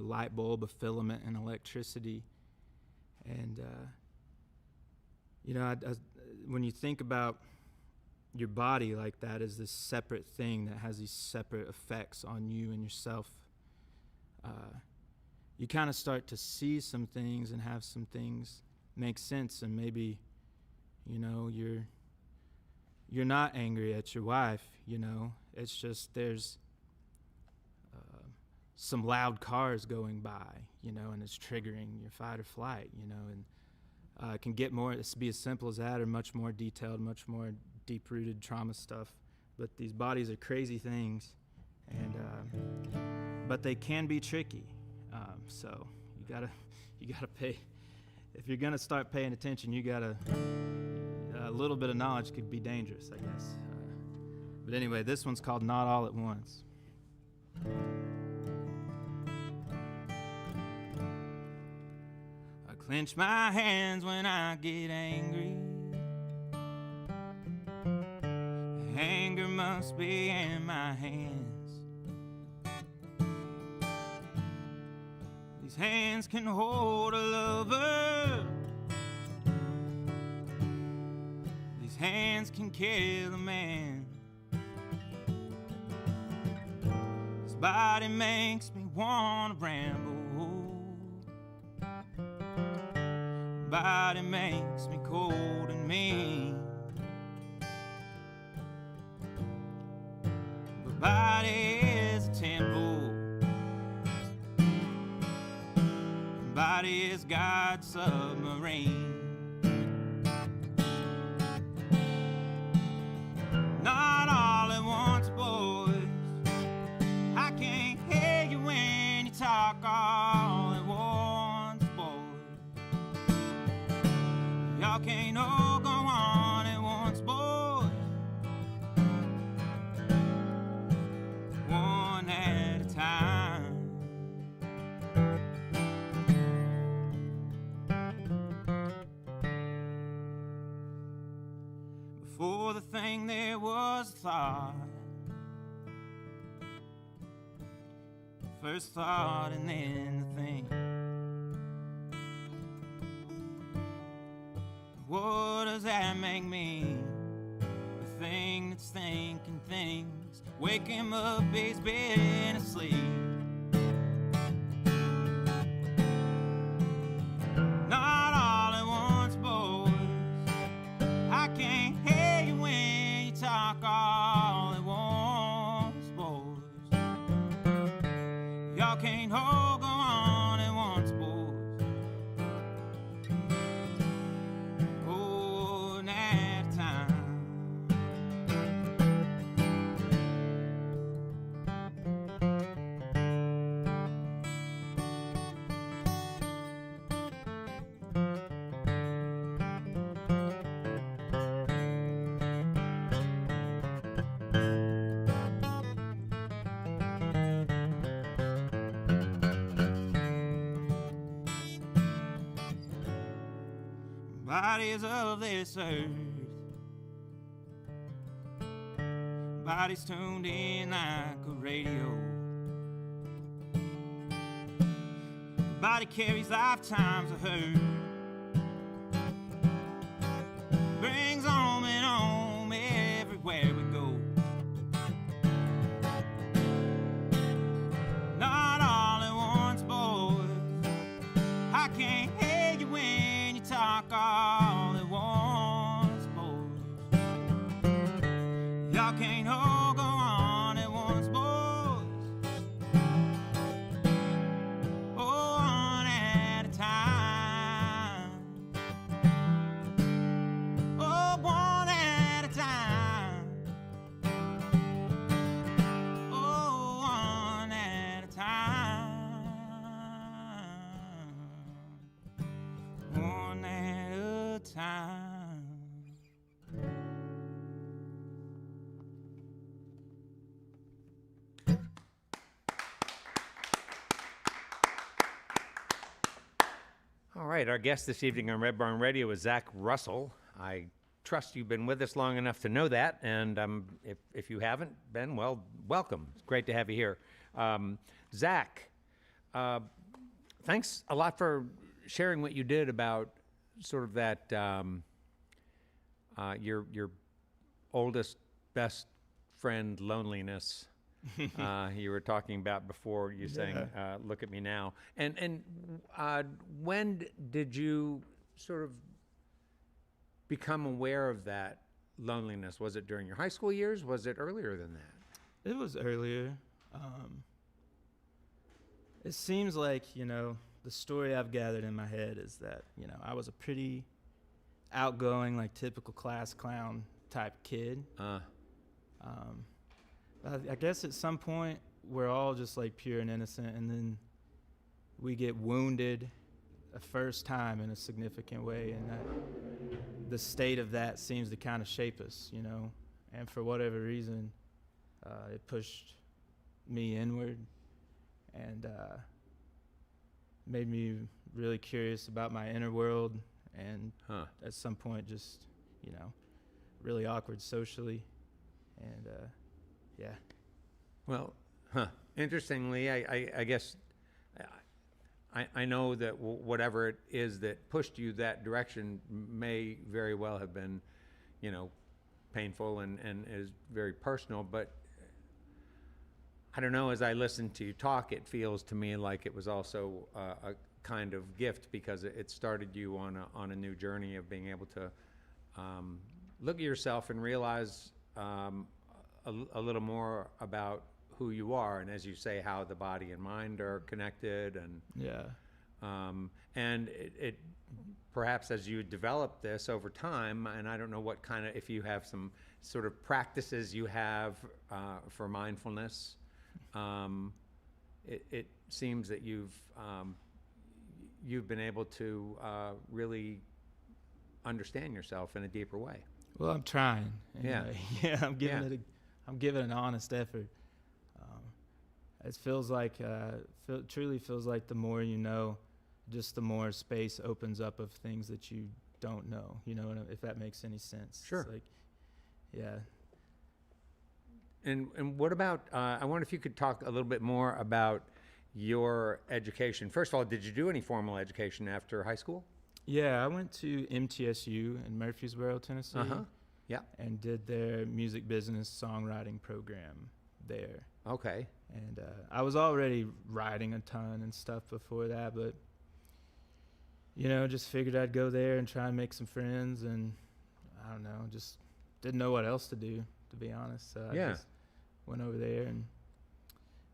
light bulb, a filament, and electricity. And, when you think about your body like that as this separate thing that has these separate effects on you and yourself, you kind of start to see some things and have some things make sense. And maybe, you're not angry at your wife, it's just there's some loud cars going by, and it's triggering your fight or flight, and it can get more, it's be as simple as that, or much more detailed, much more deep-rooted trauma stuff. But these bodies are crazy things, and but they can be tricky. So you gotta pay. If you're gonna start paying attention, a little bit of knowledge could be dangerous, I guess. But anyway, this one's called Not All at Once. I clench my hands when I get angry. Anger must be in my hands. These hands can hold a lover. These hands can kill a man. This body makes me want to ramble. Body makes me cold and mean. But body is a temple. Body is God's submarine. talk all at once, boys. Y'all can't all go on at once, boys. One at a time. Before the thing there was a thought. First thought and then the thing. What does that make me? The thing that's thinking things. Wake him up, he's been asleep. Not all at once, boys. I can't hear you when you talk all at once, boys. Y'all can't all go on at once, boys. One at a time. Bodies of this earth, bodies tuned in like a radio. Body carries lifetimes of hurt, brings home and home everywhere we go. Not all at once, boys. I can't hear you when you talk all at once, boys. Y'all can't all go on at once, boys. Oh, one at a time. Oh, one at a time. Oh, one at a time. One at a time. All right, our guest this evening on Red Barn Radio is Zach Russell. I trust you've been with us long enough to know that, and if you haven't been, well, welcome. It's great to have you here. Zach, thanks a lot for sharing what you did about sort of that your oldest best friend loneliness. You were talking about before you saying, "Look at me now." And when did you sort of become aware of that loneliness? Was it during your high school years? Was it earlier than that? It was earlier. It seems like, the story I've gathered in my head is that, I was a pretty outgoing, like typical class clown type kid. I guess at some point we're all just like pure and innocent, and then we get wounded a first time in a significant way, and the state of that seems to kind of shape us, and for whatever reason, it pushed me inward and made me really curious about my inner world, and at some point just, really awkward socially, and yeah. Well, interestingly, I guess I know that whatever it is that pushed you that direction may very well have been, painful and is very personal, but I don't know, as I listen to you talk, it feels to me like it was also a kind of gift, because it started you on a new journey of being able to look at yourself and realize a little more about who you are, and as you say, how the body and mind are connected, and and it perhaps as you develop this over time, and I don't know what kind of, if you have some sort of practices you have for mindfulness, it seems that you've been able to really understand yourself in a deeper way. Well, I'm trying. Yeah. Anyway. Yeah, I'm giving an honest effort. It feels like, truly feels like the more you know, just the more space opens up of things that you don't know, if that makes any sense. Sure. It's like, yeah. And what about, I wonder if you could talk a little bit more about your education. First of all, did you do any formal education after high school? Yeah, I went to MTSU in Murfreesboro, Tennessee. Yeah. And did their music business songwriting program there. Okay. And I was already writing a ton and stuff before that, but, just figured I'd go there and try and make some friends, and I don't know, just didn't know what else to do, to be honest. So I just went over there, and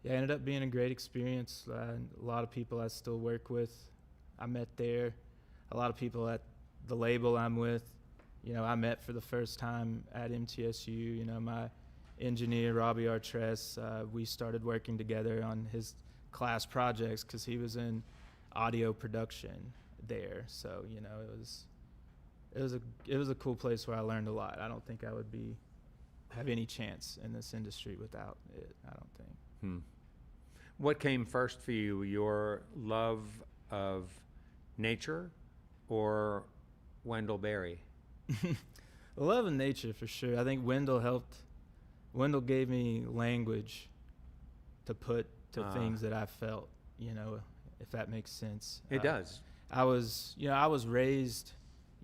yeah, ended up being a great experience. A lot of people I still work with, I met there. A lot of people at the label I'm with, I met for the first time at MTSU. My engineer, Robbie Artress, we started working together on his class projects because he was in audio production there. So, it was a cool place where I learned a lot. I don't think I would have any chance in this industry without it, I don't think. What came first for you, your love of nature or Wendell Berry? The love of nature, for sure. I think Wendell gave me language to put to things that I felt, if that makes sense. It does. I was raised,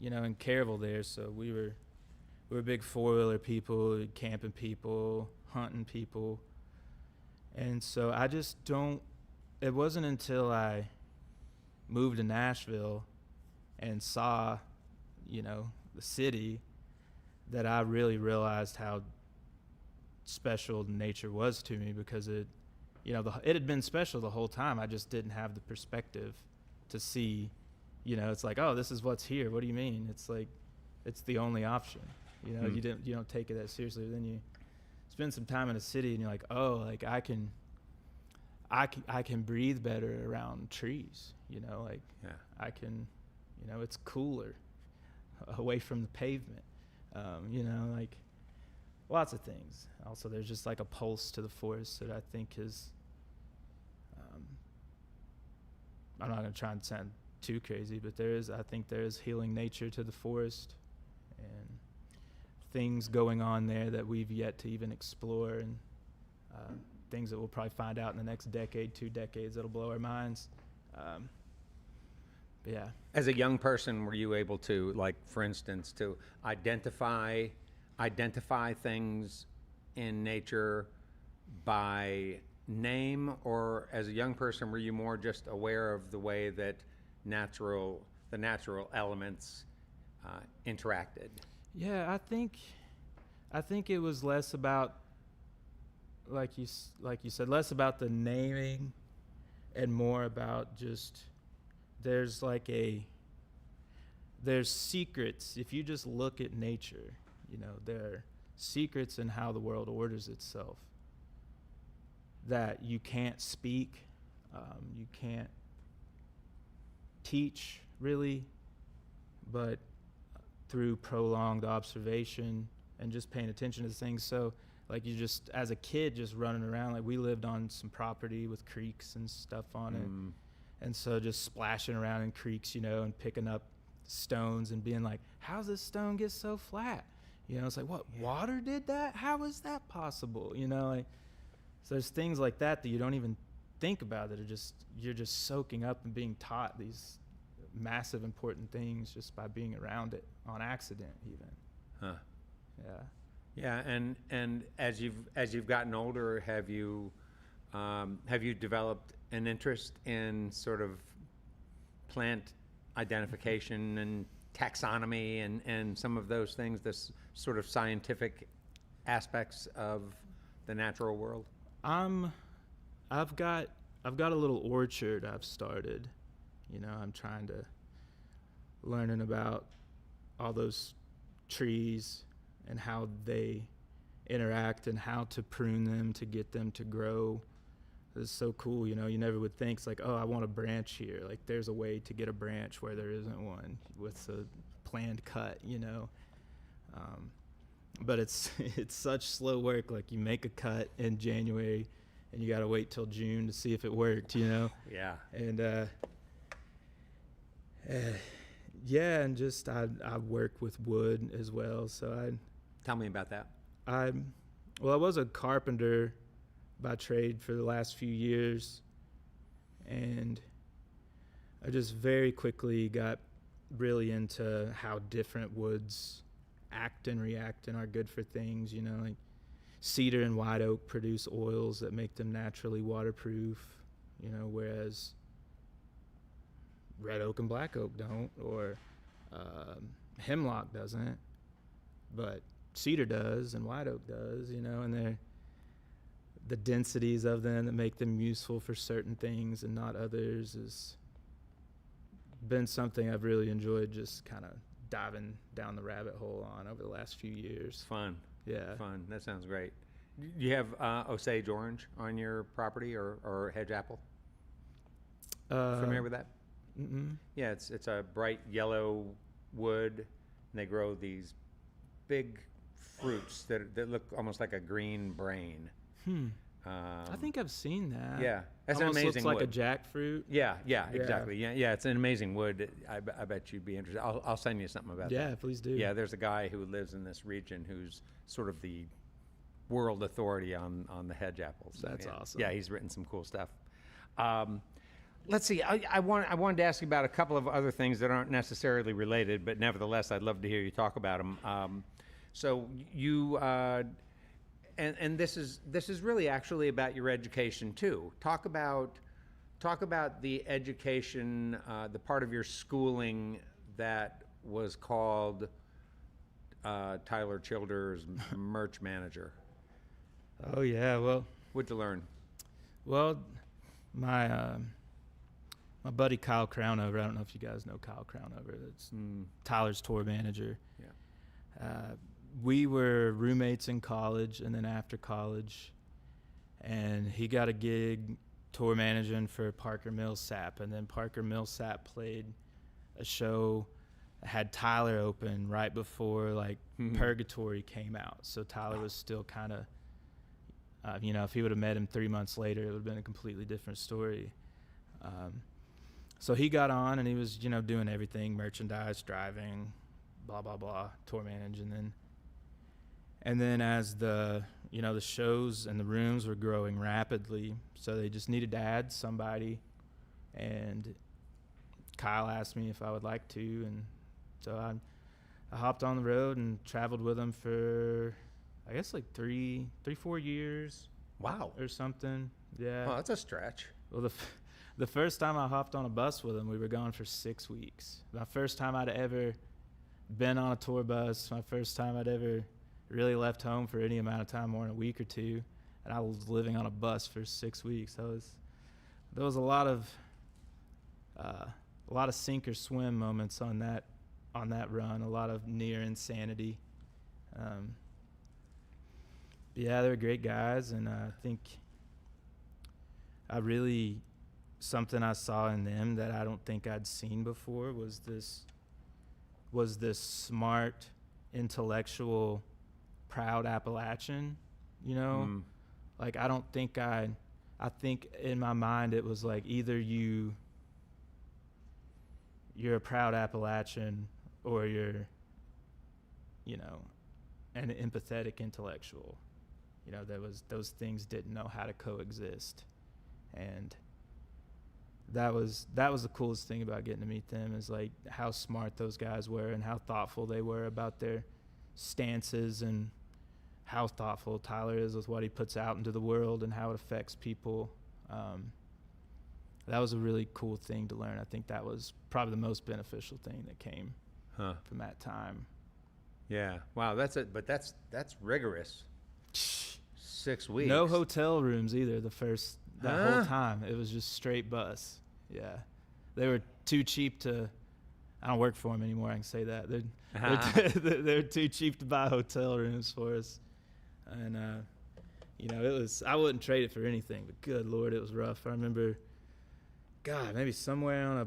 in Caryville there, so we were big four-wheeler people, camping people, hunting people. And so it wasn't until I moved to Nashville and saw, the city, that I really realized how special nature was to me, because it had been special the whole time. I just didn't have the perspective to see, it's like, oh, this is what's here. What do you mean? It's like, it's the only option. You don't take it that seriously. Then you spend some time in a city and you're like, oh, like I can breathe better around trees. I can, it's cooler away from the pavement. Like lots of things. Also, there's just like a pulse to the forest that I think is, I'm not going to try and sound too crazy, but I think there is healing nature to the forest and things going on there that we've yet to even explore, and things that we'll probably find out in the next decade, 2 decades, that'll blow our minds. But yeah. As a young person, were you able to, like, for instance, to identify things in nature by name, or as a young person, were you more just aware of the way that the natural elements interacted? Yeah, I think it was less about, like you said, less about the naming and more about just there's secrets. If you just look at nature, there are secrets in how the world orders itself that you can't speak, you can't teach really, but through prolonged observation and just paying attention to things. So like you just, as a kid, just running around, like we lived on some property with creeks and stuff on it. And so just splashing around in creeks, and picking up stones and being like, how's this stone get so flat? It's like, what, water did that? How is that possible? So there's things like that you don't even think about, that are you're just soaking up and being taught these massive important things just by being around it on accident even. Yeah, and as you've gotten older, have you developed an interest in sort of plant identification and taxonomy and some of those things, this sort of scientific aspects of the natural world? I've got a little orchard I've started. I'm trying to learning about all those trees and how they interact and how to prune them to get them to grow is so cool. You know, you never would think, it's like, oh, I want a branch here. Like, there's a way to get a branch where there isn't one with a planned cut, you know. But it's it's such slow work. Like, you make a cut in January, and you got to wait till June to see if it worked, you know. Yeah. And yeah, and just I work with wood as well. So Tell me about that. I was a carpenter by trade for the last few years, and I just very quickly got really into how different woods act and react and are good for things. You know, like cedar and white oak produce oils that make them naturally waterproof, you know, whereas red oak and black oak don't, or hemlock doesn't, but cedar does and white oak does, you know, and they're the densities of them that make them useful for certain things and not others has been something I've really enjoyed just kind of diving down the rabbit hole on over the last few years. Fun. Yeah. Fun. That sounds great. Do you have Osage orange on your property or hedge apple? Familiar with that? Mm-mm. Yeah, it's a bright yellow wood, and they grow these big fruits that look almost like a green brain. I think I've seen that. Yeah, that's almost an amazing looks like wood. a jackfruit. Yeah, exactly. Yeah, it's an amazing wood. I bet you'd be interested. I'll send you something about that. Yeah, please do. Yeah, there's a guy who lives in this region who's sort of the world authority on the hedge apples. So, That's yeah. awesome. Yeah, he's written some cool stuff. Let's see. I wanted to ask you about a couple of other things that aren't necessarily related, but nevertheless, I'd love to hear you talk about them. So you. And this is really actually about your education too. Talk about the education, the part of your schooling that was called Tyler Childers merch manager. Oh yeah, well, What'd you learn? Well, my buddy Kyle Crownover, I don't know if you guys know Kyle Crownover, that's Tyler's tour manager. Yeah. We were roommates in college and then after college, and he got a gig tour managing for Parker Millsap, and then Parker Millsap played a show that had Tyler open right before like Purgatory came out. So Tyler was still kind of, you know, if he would have met him 3 months later, it would have been a completely different story. So he got on and he was, you know, doing everything, merchandise, driving, blah, blah, blah, tour managing. And then as the shows and the rooms were growing rapidly, so they just needed to add somebody. And Kyle asked me if I would like to. And so I hopped on the road and traveled with him for, I guess, like 4 years. Wow. Or something. Yeah. Oh, that's a stretch. Well, the first time I hopped on a bus with him, we were gone for 6 weeks. My first time I'd ever been on a tour bus, my first time I'd ever really left home for any amount of time, more than a week or two, and I was living on a bus for 6 weeks. There was a lot of sink or swim moments on that run, a lot of near insanity. Yeah, they were great guys, and I think something I saw in them that I don't think I'd seen before was this smart, intellectual, proud Appalachian, you know? Like, I think in my mind it was like either you're a proud Appalachian or you're, you know, an empathetic intellectual. You know, those things didn't know how to coexist. And that was the coolest thing about getting to meet them, is like how smart those guys were and how thoughtful they were about their stances, and how thoughtful Tyler is with what he puts out into the world and how it affects people. That was a really cool thing to learn. I think that was probably the most beneficial thing that came from that time. Yeah. Wow. That's rigorous. 6 weeks. No hotel rooms either. That whole time it was just straight bus. Yeah, they were too cheap to. I don't work for them anymore. I can say that they're too cheap to buy hotel rooms for us, and You know, I wouldn't trade it for anything, but good Lord, it was rough. I remember, God, maybe somewhere on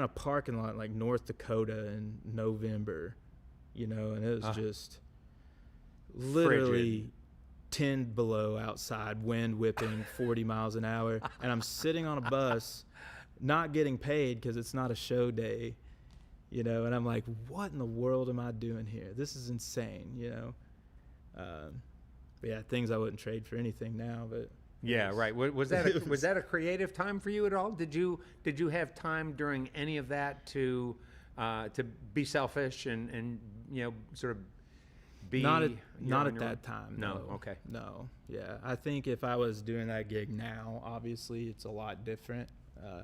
a parking lot like North Dakota in November, you know, and it was just literally 10 below outside, wind whipping 40 miles an hour, and I'm sitting on a bus not getting paid because it's not a show day, you know, and I'm like, what in the world am I doing here? This is insane, you know. Yeah, things I wouldn't trade for anything now, but yeah, right. Was that a creative time for you at all? Did you have time during any of that to be selfish and you know, sort of be not at own? that time. No. Okay. No. Yeah, I think if I was doing that gig now, obviously it's a lot different.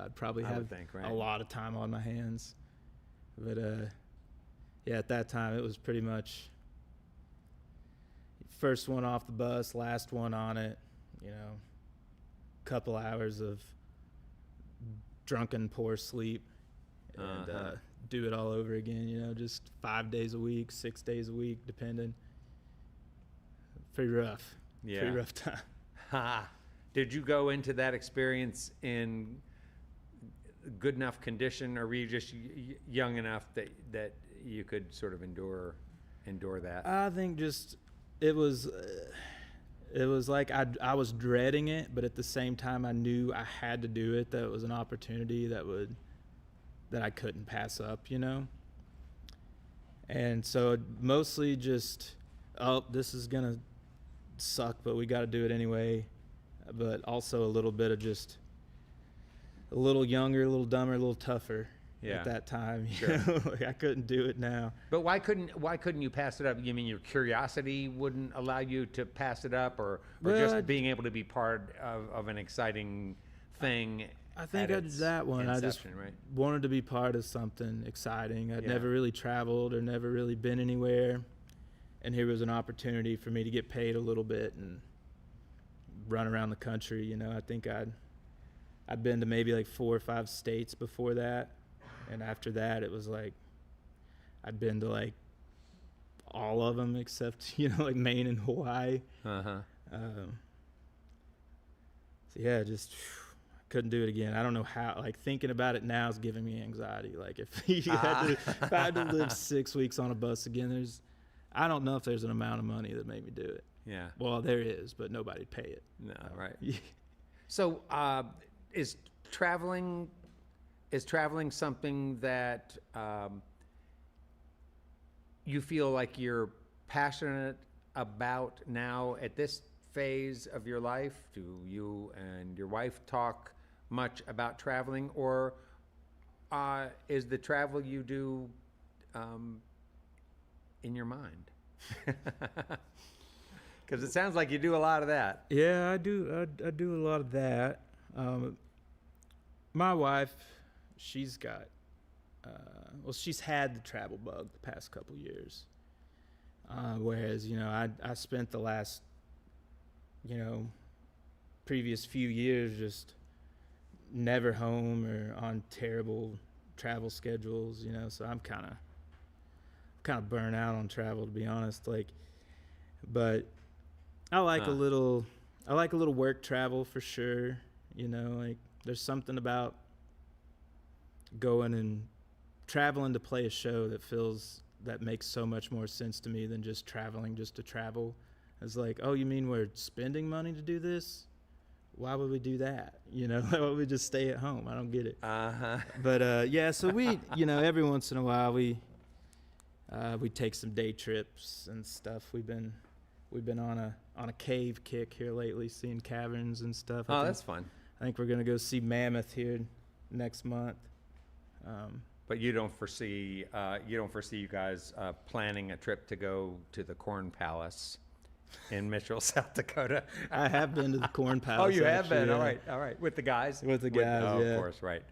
I'd probably have a lot of time on my hands, but yeah, at that time it was pretty much first one off the bus, last one on it, you know, couple hours of drunken poor sleep, and do it all over again, you know, just 5 days a week, 6 days a week, depending. Pretty rough. Yeah. Pretty rough time. Ha. Did you go into that experience in good enough condition, or were you just young enough that you could sort of endure that? I think just it was like I was dreading it, but at the same time I knew I had to do it. That it was an opportunity that I couldn't pass up, you know. And so mostly just, oh, this is gonna suck, but we got to do it anyway. But also a little bit of just a little younger, a little dumber, a little tougher at that time. You know? Like, I couldn't do it now. But why couldn't you pass it up? You mean your curiosity wouldn't allow you to pass it up, or just being able to be part of an exciting thing? I think I did that one. I just wanted to be part of something exciting. I'd never really traveled or never really been anywhere, and here was an opportunity for me to get paid a little bit and run around the country. You know, I think I'd been to maybe like 4 or 5 states before that, and after that it was like I'd been to like all of them except, you know, like Maine and Hawaii. So yeah, just couldn't do it again. I don't know how. Like, thinking about it now is giving me anxiety. Like, if if I had to live 6 weeks on a bus again, I don't know if there's an amount of money that made me do it. Yeah. Well, there is, but nobody'd pay it. No, right. So, is traveling something that you feel like you're passionate about now at this phase of your life? Do you and your wife talk much about traveling, or is the travel you do in your mind? Because it sounds like you do a lot of that. Yeah, I do. I do a lot of that. My wife, she's got, she's had the travel bug the past couple years. Whereas, you know, I spent the last, you know, previous few years just never home or on terrible travel schedules, you know, so I'm kind of burnt out on travel, to be honest. Like, but I like a little work travel for sure. You know, like, there's something about going and traveling to play a show that makes so much more sense to me than just traveling just to travel. It's like, oh, you mean we're spending money to do this? Why would we do that? You know, why would we just stay at home? I don't get it. But yeah, so we, you know, every once in a while we take some day trips and stuff. We've been on a cave kick here lately, seeing caverns and stuff. That's fun. I think we're gonna go see Mammoth here next month. But you don't foresee you guys planning a trip to go to the Corn Palace in Mitchell, South Dakota? I have been to the Corn Palace. Oh, you have actually, been? Yeah. All right. With the guys? With the guys, yeah. Of course, right.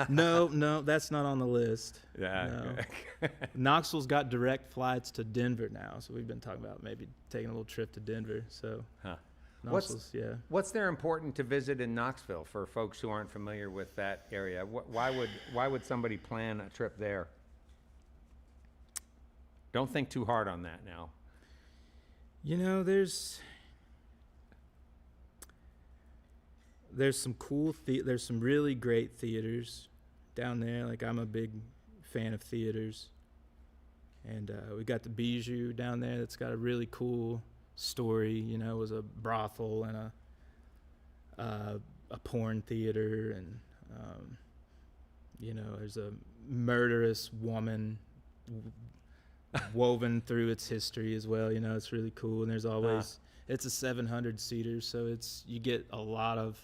No, that's not on the list. Yeah. No. Knoxville's got direct flights to Denver now, so we've been talking about maybe taking a little trip to Denver. So, What's there important to visit in Knoxville for folks who aren't familiar with that area? Why would somebody plan a trip there? Don't think too hard on that now. You know, there's some there's some really great theaters down there. Like, I'm a big fan of theaters. And we got the Bijou down there that's got a really cool story. You know, it was a brothel and a porn theater, and you know, there's a murderous woman woven through its history as well. You know, it's really cool. And there's always it's a 700 seater, so you get a lot of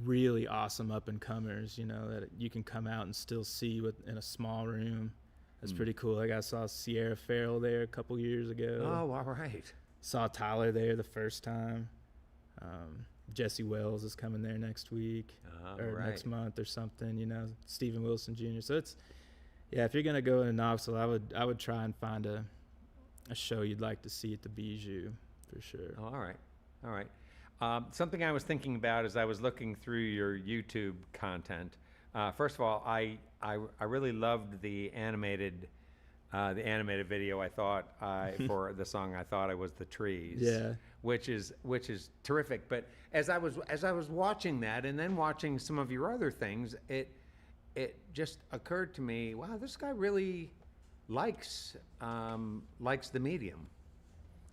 really awesome up and comers. You know, that you can come out and still see in a small room. That's pretty cool. Like, I saw Sierra Farrell there a couple years ago. Oh, all right. Saw Tyler there the first time. Jesse Wells is coming there next week or next month or something. You know, Stephen Wilson Jr. So it's, yeah. If you're gonna go to Knoxville, I would try and find a show you'd like to see at the Bijou for sure. Oh, all right. Something I was thinking about as I was looking through your YouTube content. First of all, I really loved the animated video. I thought for the song, I thought it was The Trees. Yeah. Which is terrific. But as I was watching that and then watching some of your other things, it just occurred to me, wow, this guy really likes the medium,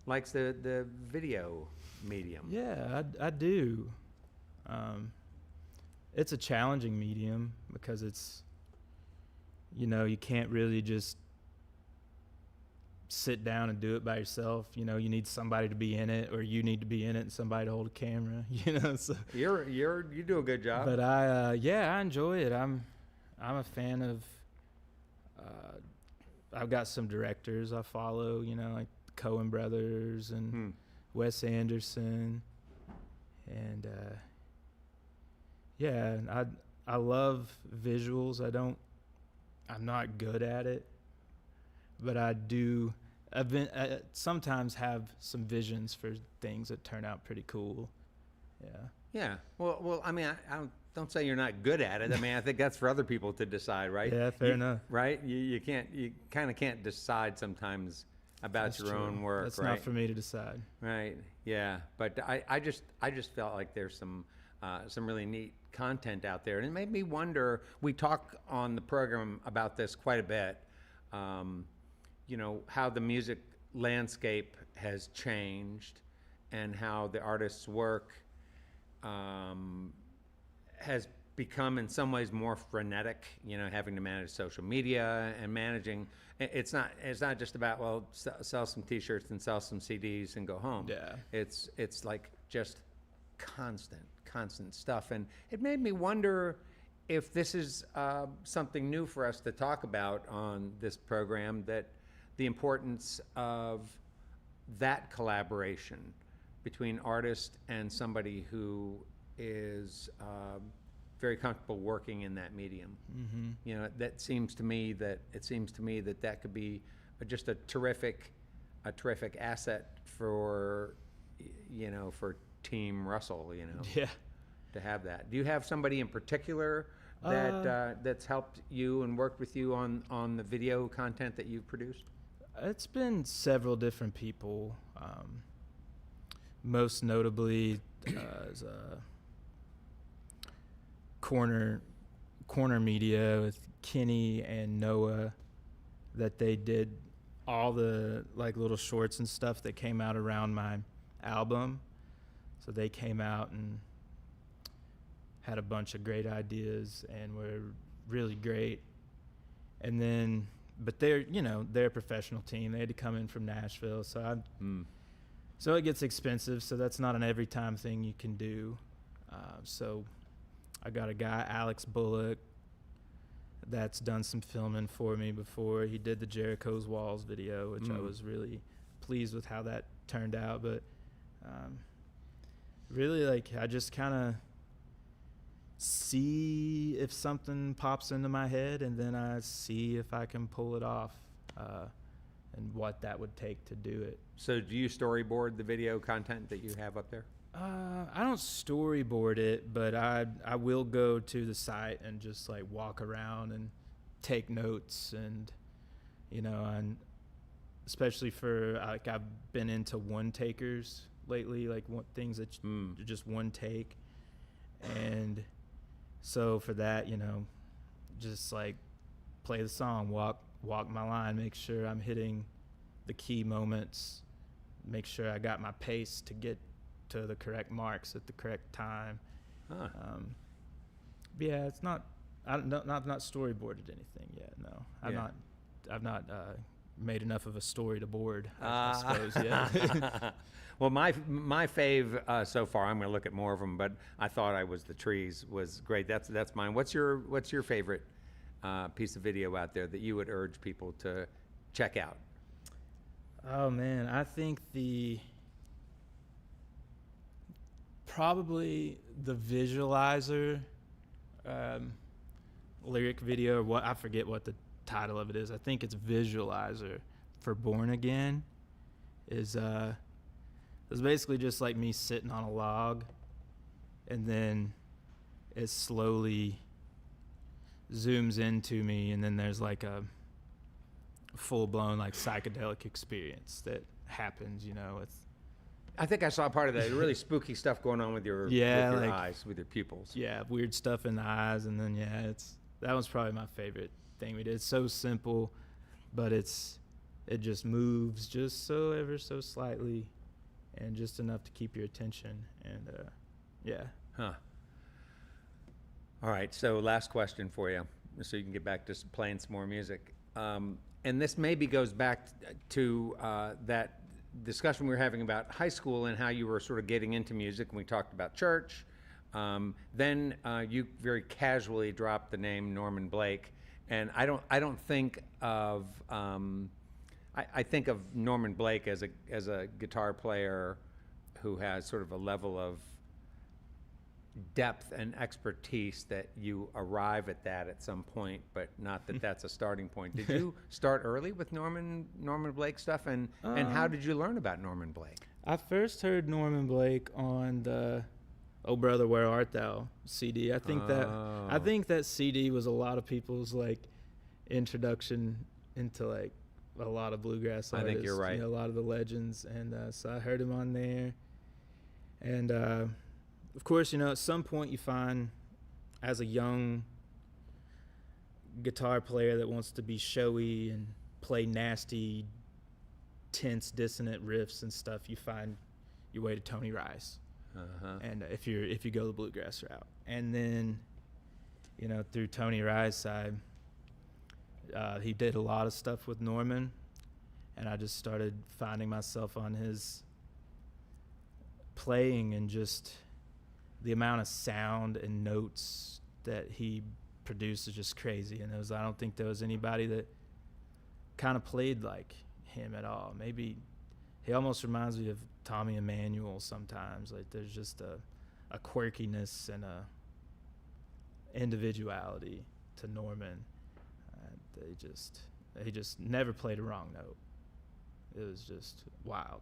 likes the video medium. Yeah, I do. It's a challenging medium because it's, you know, you can't really just sit down and do it by yourself. You know, you need somebody to be in it, or you need to be in it and somebody to hold a camera, you know. So you do a good job. But I enjoy it. I'm a fan of I've got some directors I follow, you know, like the Coen brothers and Wes Anderson, and yeah, I love visuals. I'm not good at it, but I do sometimes have some visions for things that turn out pretty cool. Yeah. Yeah. Well, I mean, I don't say you're not good at it. I mean, I think that's for other people to decide, right? Yeah, fair enough. Right? You kind of can't decide sometimes about That's your true. own work, That's right? not for me to decide. Right. Yeah. But I just felt like there's some really neat content out there, and it made me wonder. We talk on the program about this quite a bit. You know, how the music landscape has changed, and how the artist's work has become in some ways more frenetic, you know, having to manage social media and managing. It's not just about, well, sell some t-shirts and sell some CDs and go home. Yeah. It's like just constant stuff. And it made me wonder if this is something new for us to talk about on this program, that the importance of that collaboration between artist and somebody who is very comfortable working in that medium. Mm-hmm. You know, it seems to me that could be just a terrific asset for, you know, for Team Russell, you know. Yeah. To have that. Do you have somebody in particular that that's helped you and worked with you on the video content that you've produced? It's been several different people. Most notably, is Corner Media with Kenny and Noah, that they did all the like little shorts and stuff that came out around my album. So they came out and had a bunch of great ideas and were really great. And then, but they're a professional team. They had to come in from Nashville, so so it gets expensive. So that's not an every time thing you can do. So I got a guy, Alex Bullock, that's done some filming for me before. He did the Jericho's Walls video, which I was really pleased with how that turned out. But really, like, I just kind of see if something pops into my head, and then I see if I can pull it off, and what that would take to do it. So do you storyboard the video content that you have up there? I don't storyboard it, but I will go to the site and just like walk around and take notes, and you know, and especially for like I've been into one takers lately, like things that are just one take, and so for that, just like play the song, walk my line, make sure I'm hitting the key moments, make sure I got my pace to get to the correct marks at the correct time. Huh. Yeah, it's not. I've not storyboarded anything yet. No, I've not made enough of a story to board. I suppose. Yeah. Well, my fave so far. I'm going to look at more of them, but I thought I Was the Trees was great. That's mine. What's your favorite piece of video out there that you would urge people to check out? Oh man, I think probably the Visualizer lyric video, or what, I forget what the title of it is. I think it's Visualizer for Born Again. It's basically just like me sitting on a log, and then it slowly zooms into me, and then there's like a full-blown like psychedelic experience that happens, I think I saw part of that. Really spooky stuff going on with your eyes, with your pupils. Yeah, weird stuff in the eyes, and then that was probably my favorite thing we did. It's so simple, but it just moves just ever so slightly, and just enough to keep your attention. And Huh. All right. So last question for you, so you can get back to playing some more music. And this maybe goes back to that discussion we were having about high school and how you were sort of getting into music, and we talked about church. Then you very casually dropped the name Norman Blake, and I don't think of I think of Norman Blake as a guitar player who has sort of a level of depth and expertise that you arrive at that at some point, but not that that's a starting point. Did you start early with Norman Blake stuff, and how did you learn about Norman Blake? I first heard Norman Blake on the "Oh Brother, Where Art Thou" CD. I think that CD was a lot of people's like introduction into like a lot of bluegrass artists. I think you're right. A lot of the legends, and so I heard him on there, and of course, at some point you find, as a young guitar player that wants to be showy and play nasty, tense, dissonant riffs and stuff, you find your way to Tony Rice. Uh-huh. And if you go the bluegrass route, and then, through Tony Rice, he did a lot of stuff with Norman, and I just started finding myself on his playing, and just the amount of sound and notes that he produced is just crazy. And I don't think there was anybody that kind of played like him at all. Maybe he almost reminds me of Tommy Emmanuel sometimes. Like there's just a quirkiness and a individuality to Norman. He just never played a wrong note. It was just wild.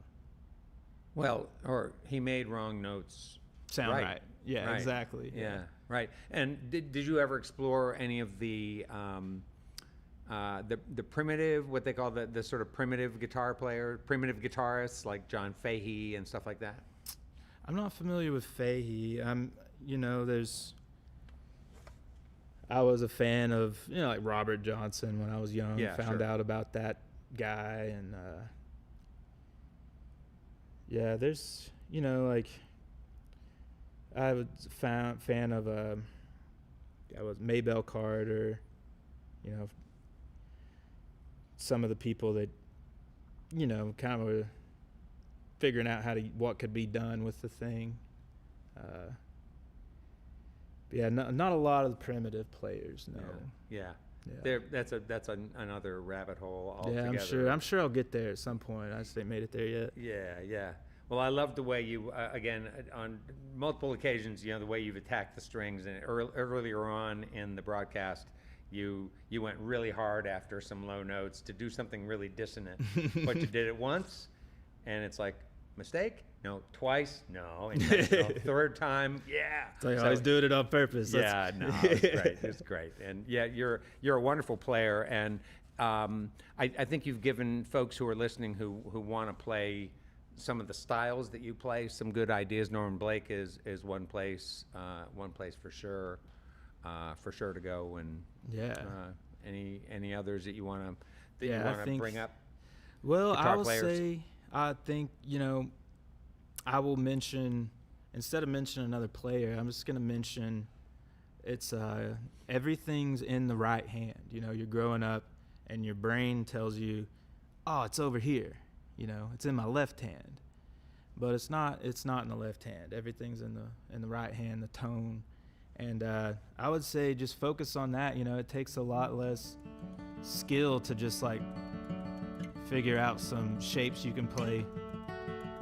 Well, or he made wrong notes sound right. Yeah, right. Exactly. Yeah, right. And did you ever explore any of the primitive, what they call the sort of primitive guitarists like John Fahey and stuff like that? I'm not familiar with Fahey. I was a fan of, like Robert Johnson when I was young. Yeah, found sure. out about that guy, and there's, like I was a fan of I was Maybelle Carter, some of the people that, kind of were figuring out what could be done with the thing. Not a lot of the primitive players, no. Yeah. That's another rabbit hole altogether. Yeah, I'm sure I'll get there at some point. I just ain't made it there yet. Yeah. Well, I love the way you, again, on multiple occasions, the way you've attacked the strings. And earlier on in the broadcast, you went really hard after some low notes to do something really dissonant. But you did it once, and it's like, mistake? No. Twice? No. And third time? Yeah. So you always doing it on purpose. Yeah, no, it's great. It's great. And yeah, you're a wonderful player. And I think you've given folks who are listening who want to play some of the styles that you play some good ideas. Norman Blake is one place for sure to go. And Yeah. any others that you want to bring up? Well, Guitar I will players. say, I think, I will mention, instead of mentioning another player, I'm just going to mention it's everything's in the right hand. You're growing up and your brain tells you, oh, it's over here. It's in my left hand. But it's not in the left hand. Everything's in the right hand, the tone. And I would say just focus on that. It takes a lot less skill to just like figure out some shapes you can play.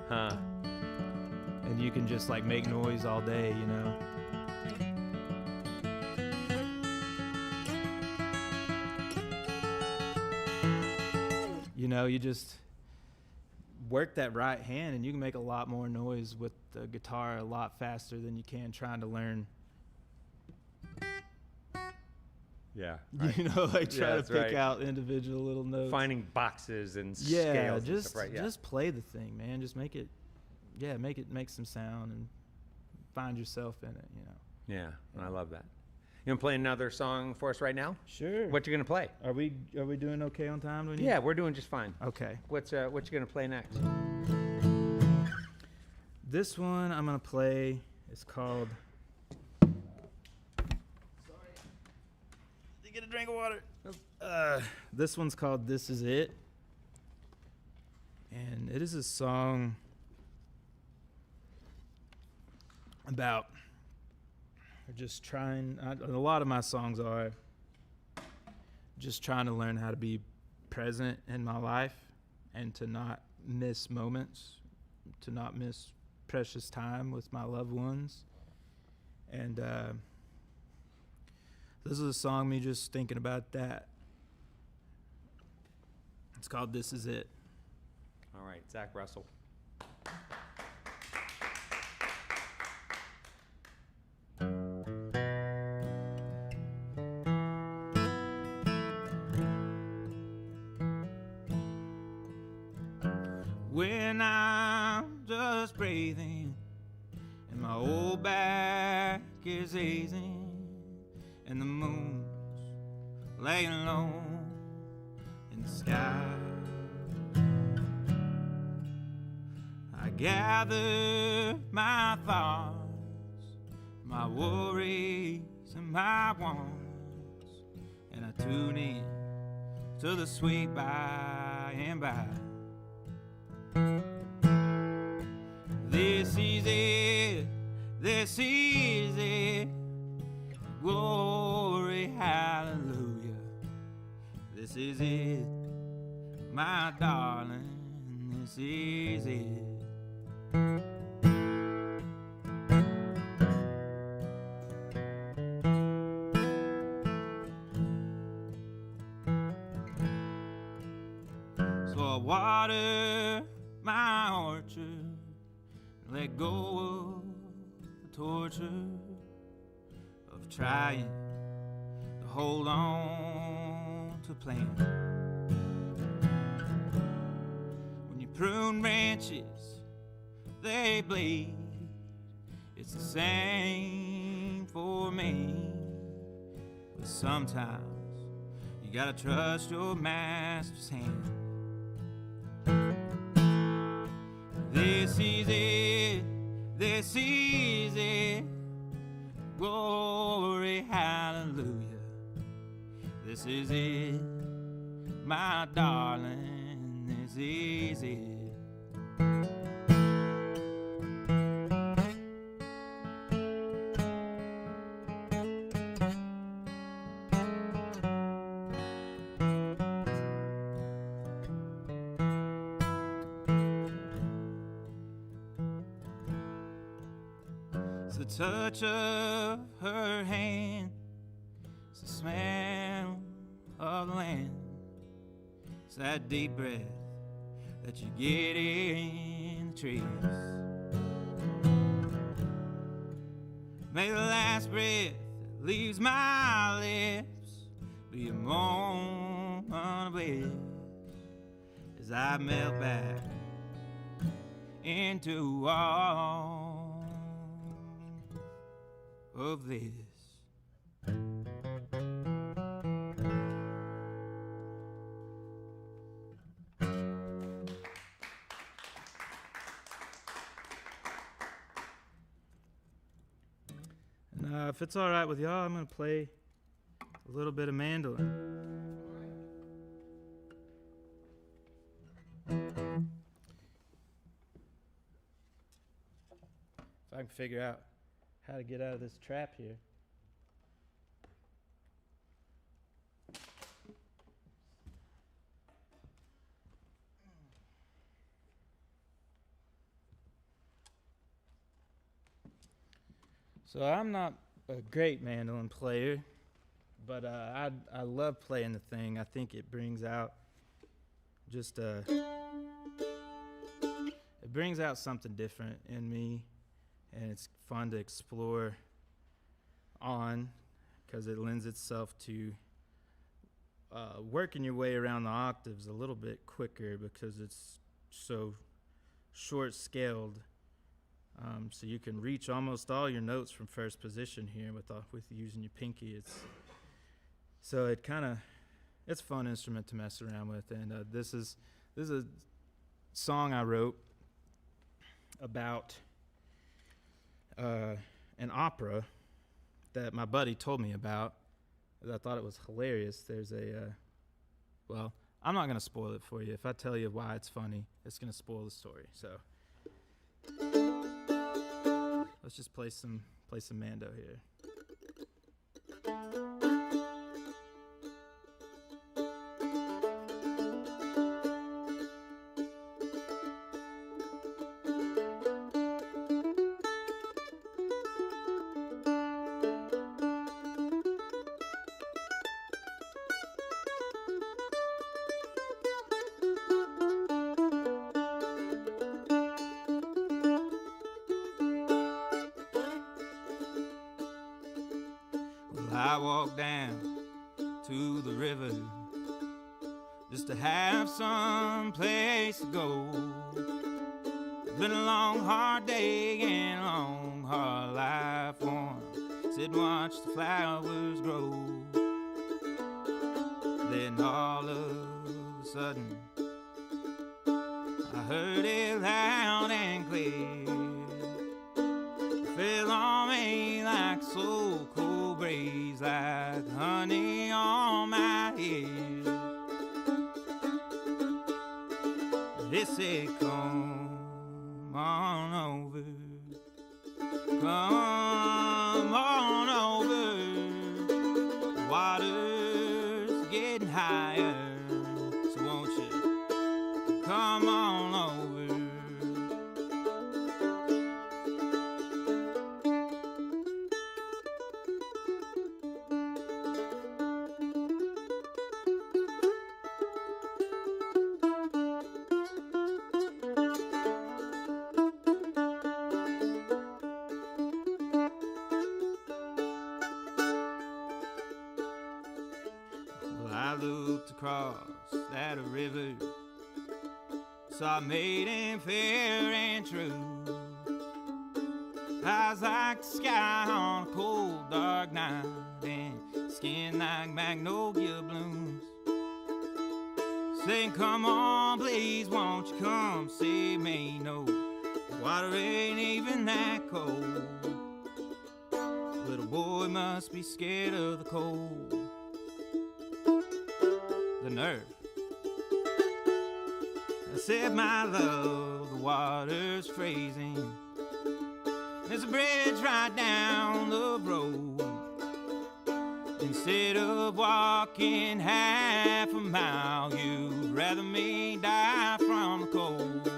And you can just like make noise all day, You just work that right hand and you can make a lot more noise with the guitar a lot faster than you can trying to learn. Yeah. Try to pick out individual little notes. Finding boxes and scales and stuff, right? Yeah. Just play the thing, man. Just make it make some sound and find yourself in it, Yeah, I love that. You want to play another song for us right now? Sure. What you gonna play? Are we doing okay on time? Yeah, we're doing just fine. Okay. What you gonna play next? This one I'm gonna play is called. Sorry. Did you get a drink of water? This one's called "This Is It," and it is a song about just trying. A lot of my songs are just trying to learn how to be present in my life and to not miss moments, to not miss precious time with my loved ones. And this is a song me just thinking about that. It's called "This Is It." All right, Zach Russell. When I'm just breathing and my old back is easing and the moon's laying low in the sky, I gather my thoughts, my worries and my wants, and I tune in to the sweet by and by. This is it, this is it, glory, hallelujah. This is it, my darling, this is it. So I water my orchard, let go of the torture of trying to hold on to plan. When you prune branches, they bleed. It's the same for me. But sometimes you gotta trust your master's hand. This is it, this is it, glory, hallelujah. This is it, my darling, this is it. It's the touch of her hand, it's the smell of the land, it's that deep breath that you get in the trees. May the last breath that leaves my lips be a moment unaware as I melt back into all of this. And if it's all right with y'all, I'm going to play a little bit of mandolin. If I can figure out how to get out of this trap here. So I'm not a great mandolin player, but I love playing the thing. I think it brings out just it brings out something different in me, and it's fun to explore on because it lends itself to working your way around the octaves a little bit quicker because it's so short-scaled. So you can reach almost all your notes from first position here with using your pinky. It's a fun instrument to mess around with. And this is a song I wrote about an opera that my buddy told me about. I thought it was hilarious. There's well, I'm not going to spoil it for you. If I tell you why it's funny, it's going to spoil the story. So let's just play some mando here. I walked down to the river just to have some place to go. It's been a long, hard day and a long, hard life for sit and watch the flowers grow. Then all of a sudden I heard it loud and clear. It fell on me like so cold breeze, like honey on my head. It said, come on over, come on over. The water's getting higher, so won't you come on over. I looked across that river, saw maiden fair and true, eyes like the sky on a cold dark night, and skin like magnolia blooms. Saying, come on please, won't you come save me? No, the water ain't even that cold. Little boy must be scared of the cold. The nerve. I said, my love, the water's freezing. There's a bridge right down the road. Instead of walking half a mile, you'd rather me die from the cold.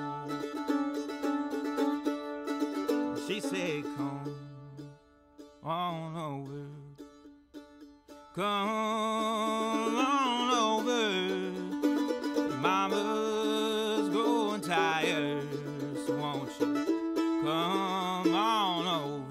She said, come on over. Come on over. Mama's growing tired, so won't you come on over.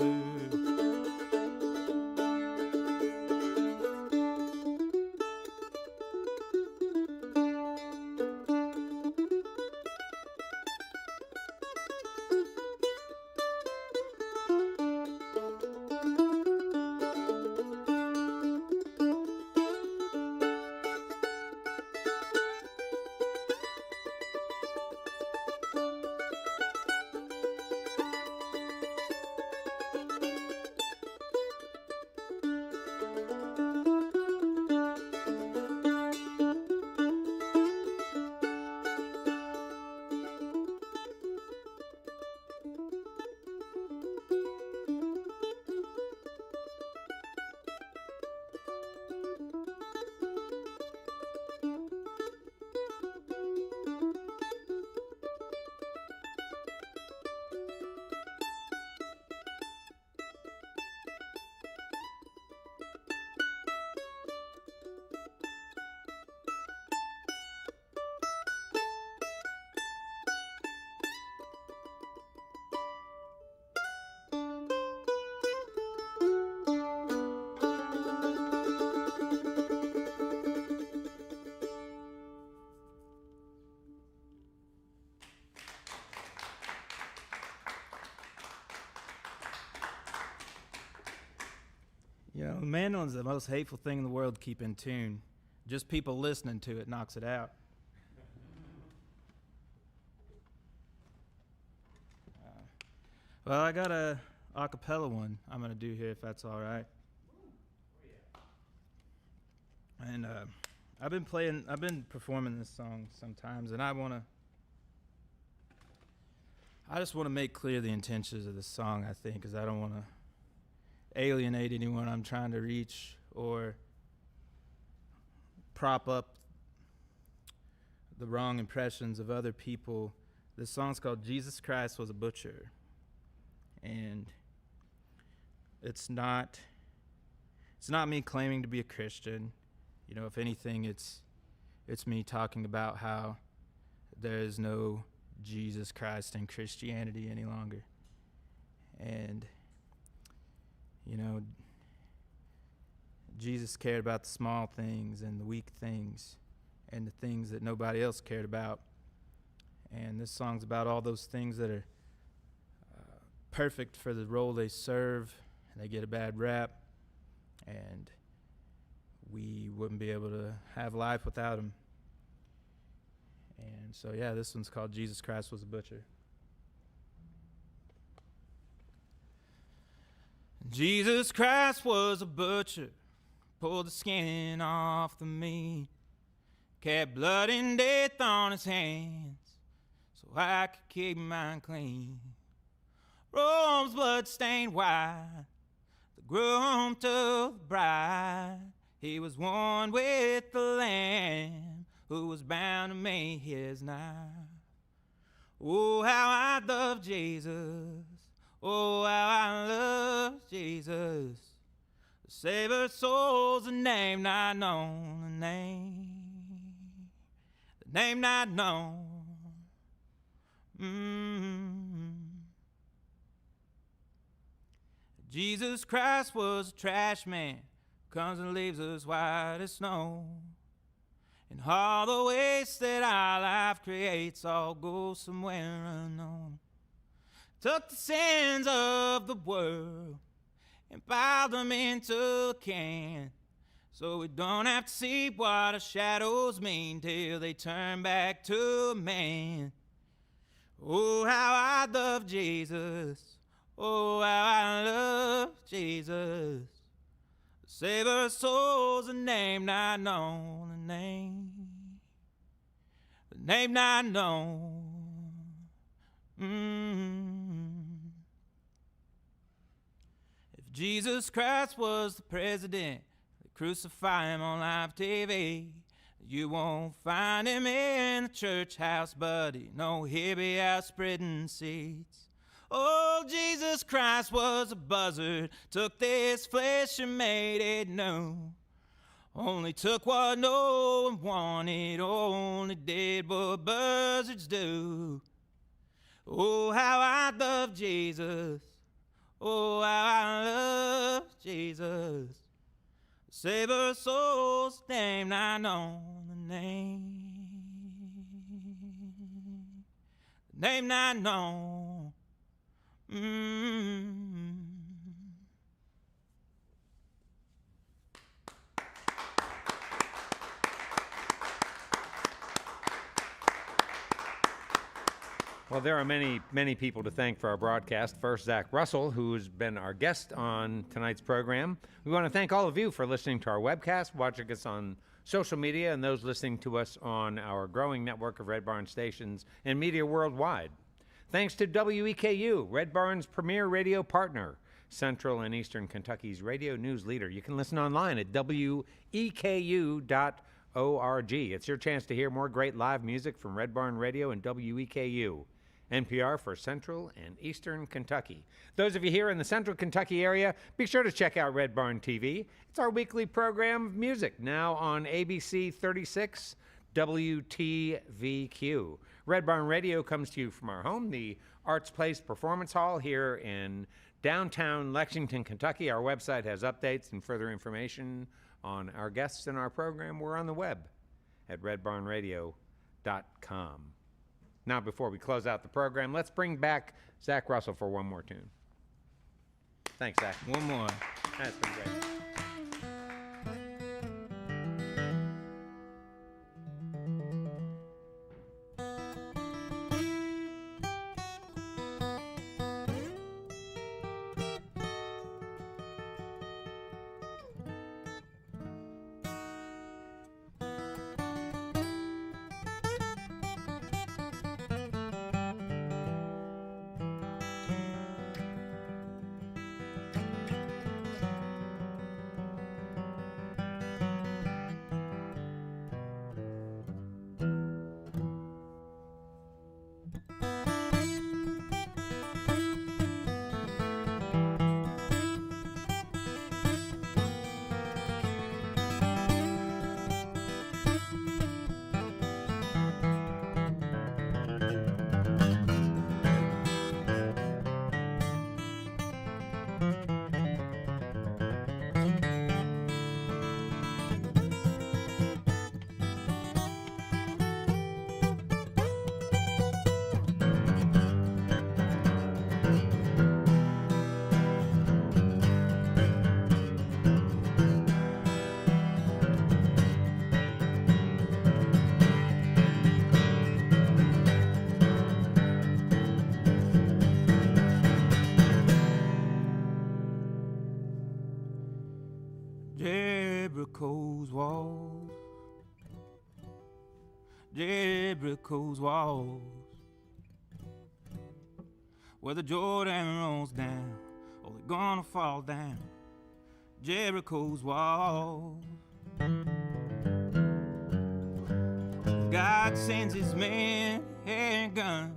You know, mandolin's the most hateful thing in the world to keep in tune. Just people listening to it knocks it out. Well, I got a acapella one I'm going to do here, if that's all right. And I've been performing this song sometimes, and I just want to make clear the intentions of this song, I think, because I don't want to alienate anyone I'm trying to reach or prop up the wrong impressions of other people. This song's called Jesus Christ Was a Butcher. And it's not me claiming to be a Christian. You know, if anything, it's me talking about how there is no Jesus Christ in Christianity any longer. And, you know, Jesus cared about the small things and the weak things and the things that nobody else cared about. And this song's about all those things that are perfect for the role they serve, and they get a bad rap, and we wouldn't be able to have life without them. And so, yeah, this one's called Jesus Christ Was a Butcher. Jesus Christ was a butcher, pulled the skin off the meat, kept blood and death on his hands, so I could keep mine clean. Rome's blood-stained white, the groom to the bride. He was one with the Lamb, who was bound to make his knife. Oh, how I love Jesus. Oh, how I love Jesus. The Savior souls, the name not known, the name not known. Jesus Christ was a trash man, comes and leaves us white as snow. And all the waste that our life creates all go somewhere unknown. Took the sins of the world and piled them into a can, so we don't have to see what our shadows mean till they turn back to a man. Oh, how I love Jesus. Oh, how I love Jesus. The Savior of souls, the name not known, the name not known. If Jesus Christ was the president, they crucify him on live TV. You won't find him in the church house, buddy. No, he'll be out spreading seeds. Oh, Jesus Christ was a buzzard, took this flesh and made it new. Only took what no one wanted, only did what buzzards do. Oh, how I love Jesus. Oh, how I love Jesus. The Savior of souls, name not known, the name not known. Well, there are many, many people to thank for our broadcast. First, Zach Russell, who's been our guest on tonight's program. We want to thank all of you for listening to our webcast, watching us on social media, and those listening to us on our growing network of Red Barn stations and media worldwide. Thanks to WEKU, Red Barn's premier radio partner, Central and Eastern Kentucky's radio news leader. You can listen online at weku.org. It's your chance to hear more great live music from Red Barn Radio and WEKU, NPR for Central and Eastern Kentucky. Those of you here in the Central Kentucky area, be sure to check out Red Barn TV. It's our weekly program of music, now on ABC 36 WTVQ. Red Barn Radio comes to you from our home, the Arts Place Performance Hall here in downtown Lexington, Kentucky. Our website has updates and further information on our guests and our program. We're on the web at redbarnradio.com. Now, before we close out the program, let's bring back Zach Russell for one more tune. Thanks, Zach. One more. That's been great. Jericho's walls, Jericho's walls, where the Jordan rolls down, oh, they're gonna fall down. Jericho's walls. God sends his men and guns,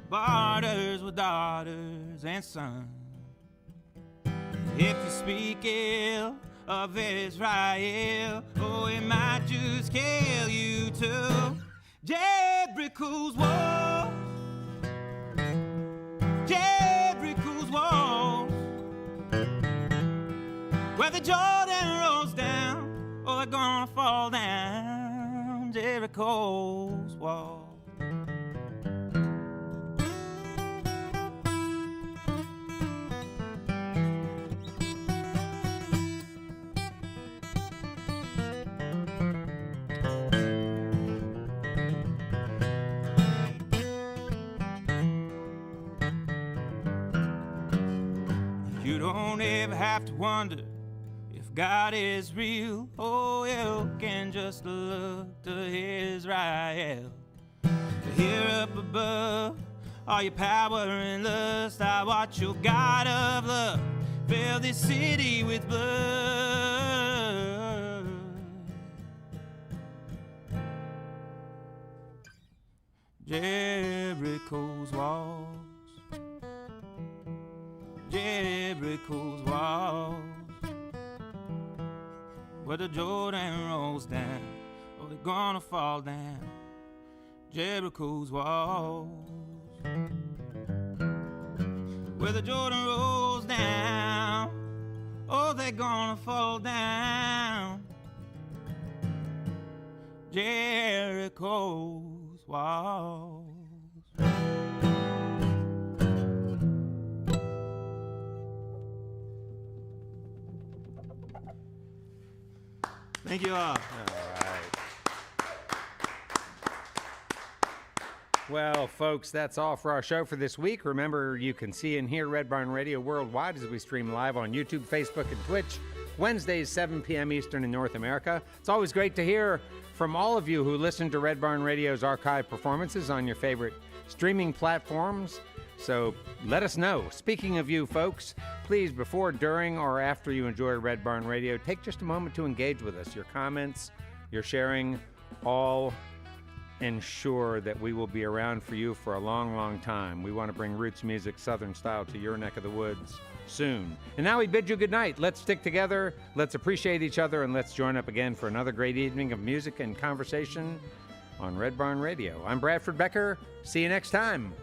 barters with daughters and sons. If you speak ill of Israel, oh, it might just kill you too. Jericho's walls, Jericho's walls, where the Jordan rolls down, oh, they're gonna fall down. Jericho's walls. You don't ever have to wonder if God is real. Oh, you can just look to Israel. Here up above, all your power and lust, I watch your God of love fill this city with blood. Jericho's walls, Jericho's walls, where the Jordan rolls down, oh, they're gonna fall down. Jericho's walls, where the Jordan rolls down, oh, they're gonna fall down. Jericho's walls. Thank you all. All right. Well, folks, that's all for our show for this week. Remember, you can see and hear Red Barn Radio worldwide as we stream live on YouTube, Facebook, and Twitch, Wednesdays, 7 p.m. Eastern in North America. It's always great to hear from all of you who listen to Red Barn Radio's archive performances on your favorite streaming platforms. So let us know. Speaking of you, folks, please, before, during, or after you enjoy Red Barn Radio, take just a moment to engage with us. Your comments, your sharing, all ensure that we will be around for you for a long, long time. We want to bring roots music, Southern style, to your neck of the woods soon. And now we bid you good night. Let's stick together, let's appreciate each other, and let's join up again for another great evening of music and conversation on Red Barn Radio. I'm Bradford Becker. See you next time.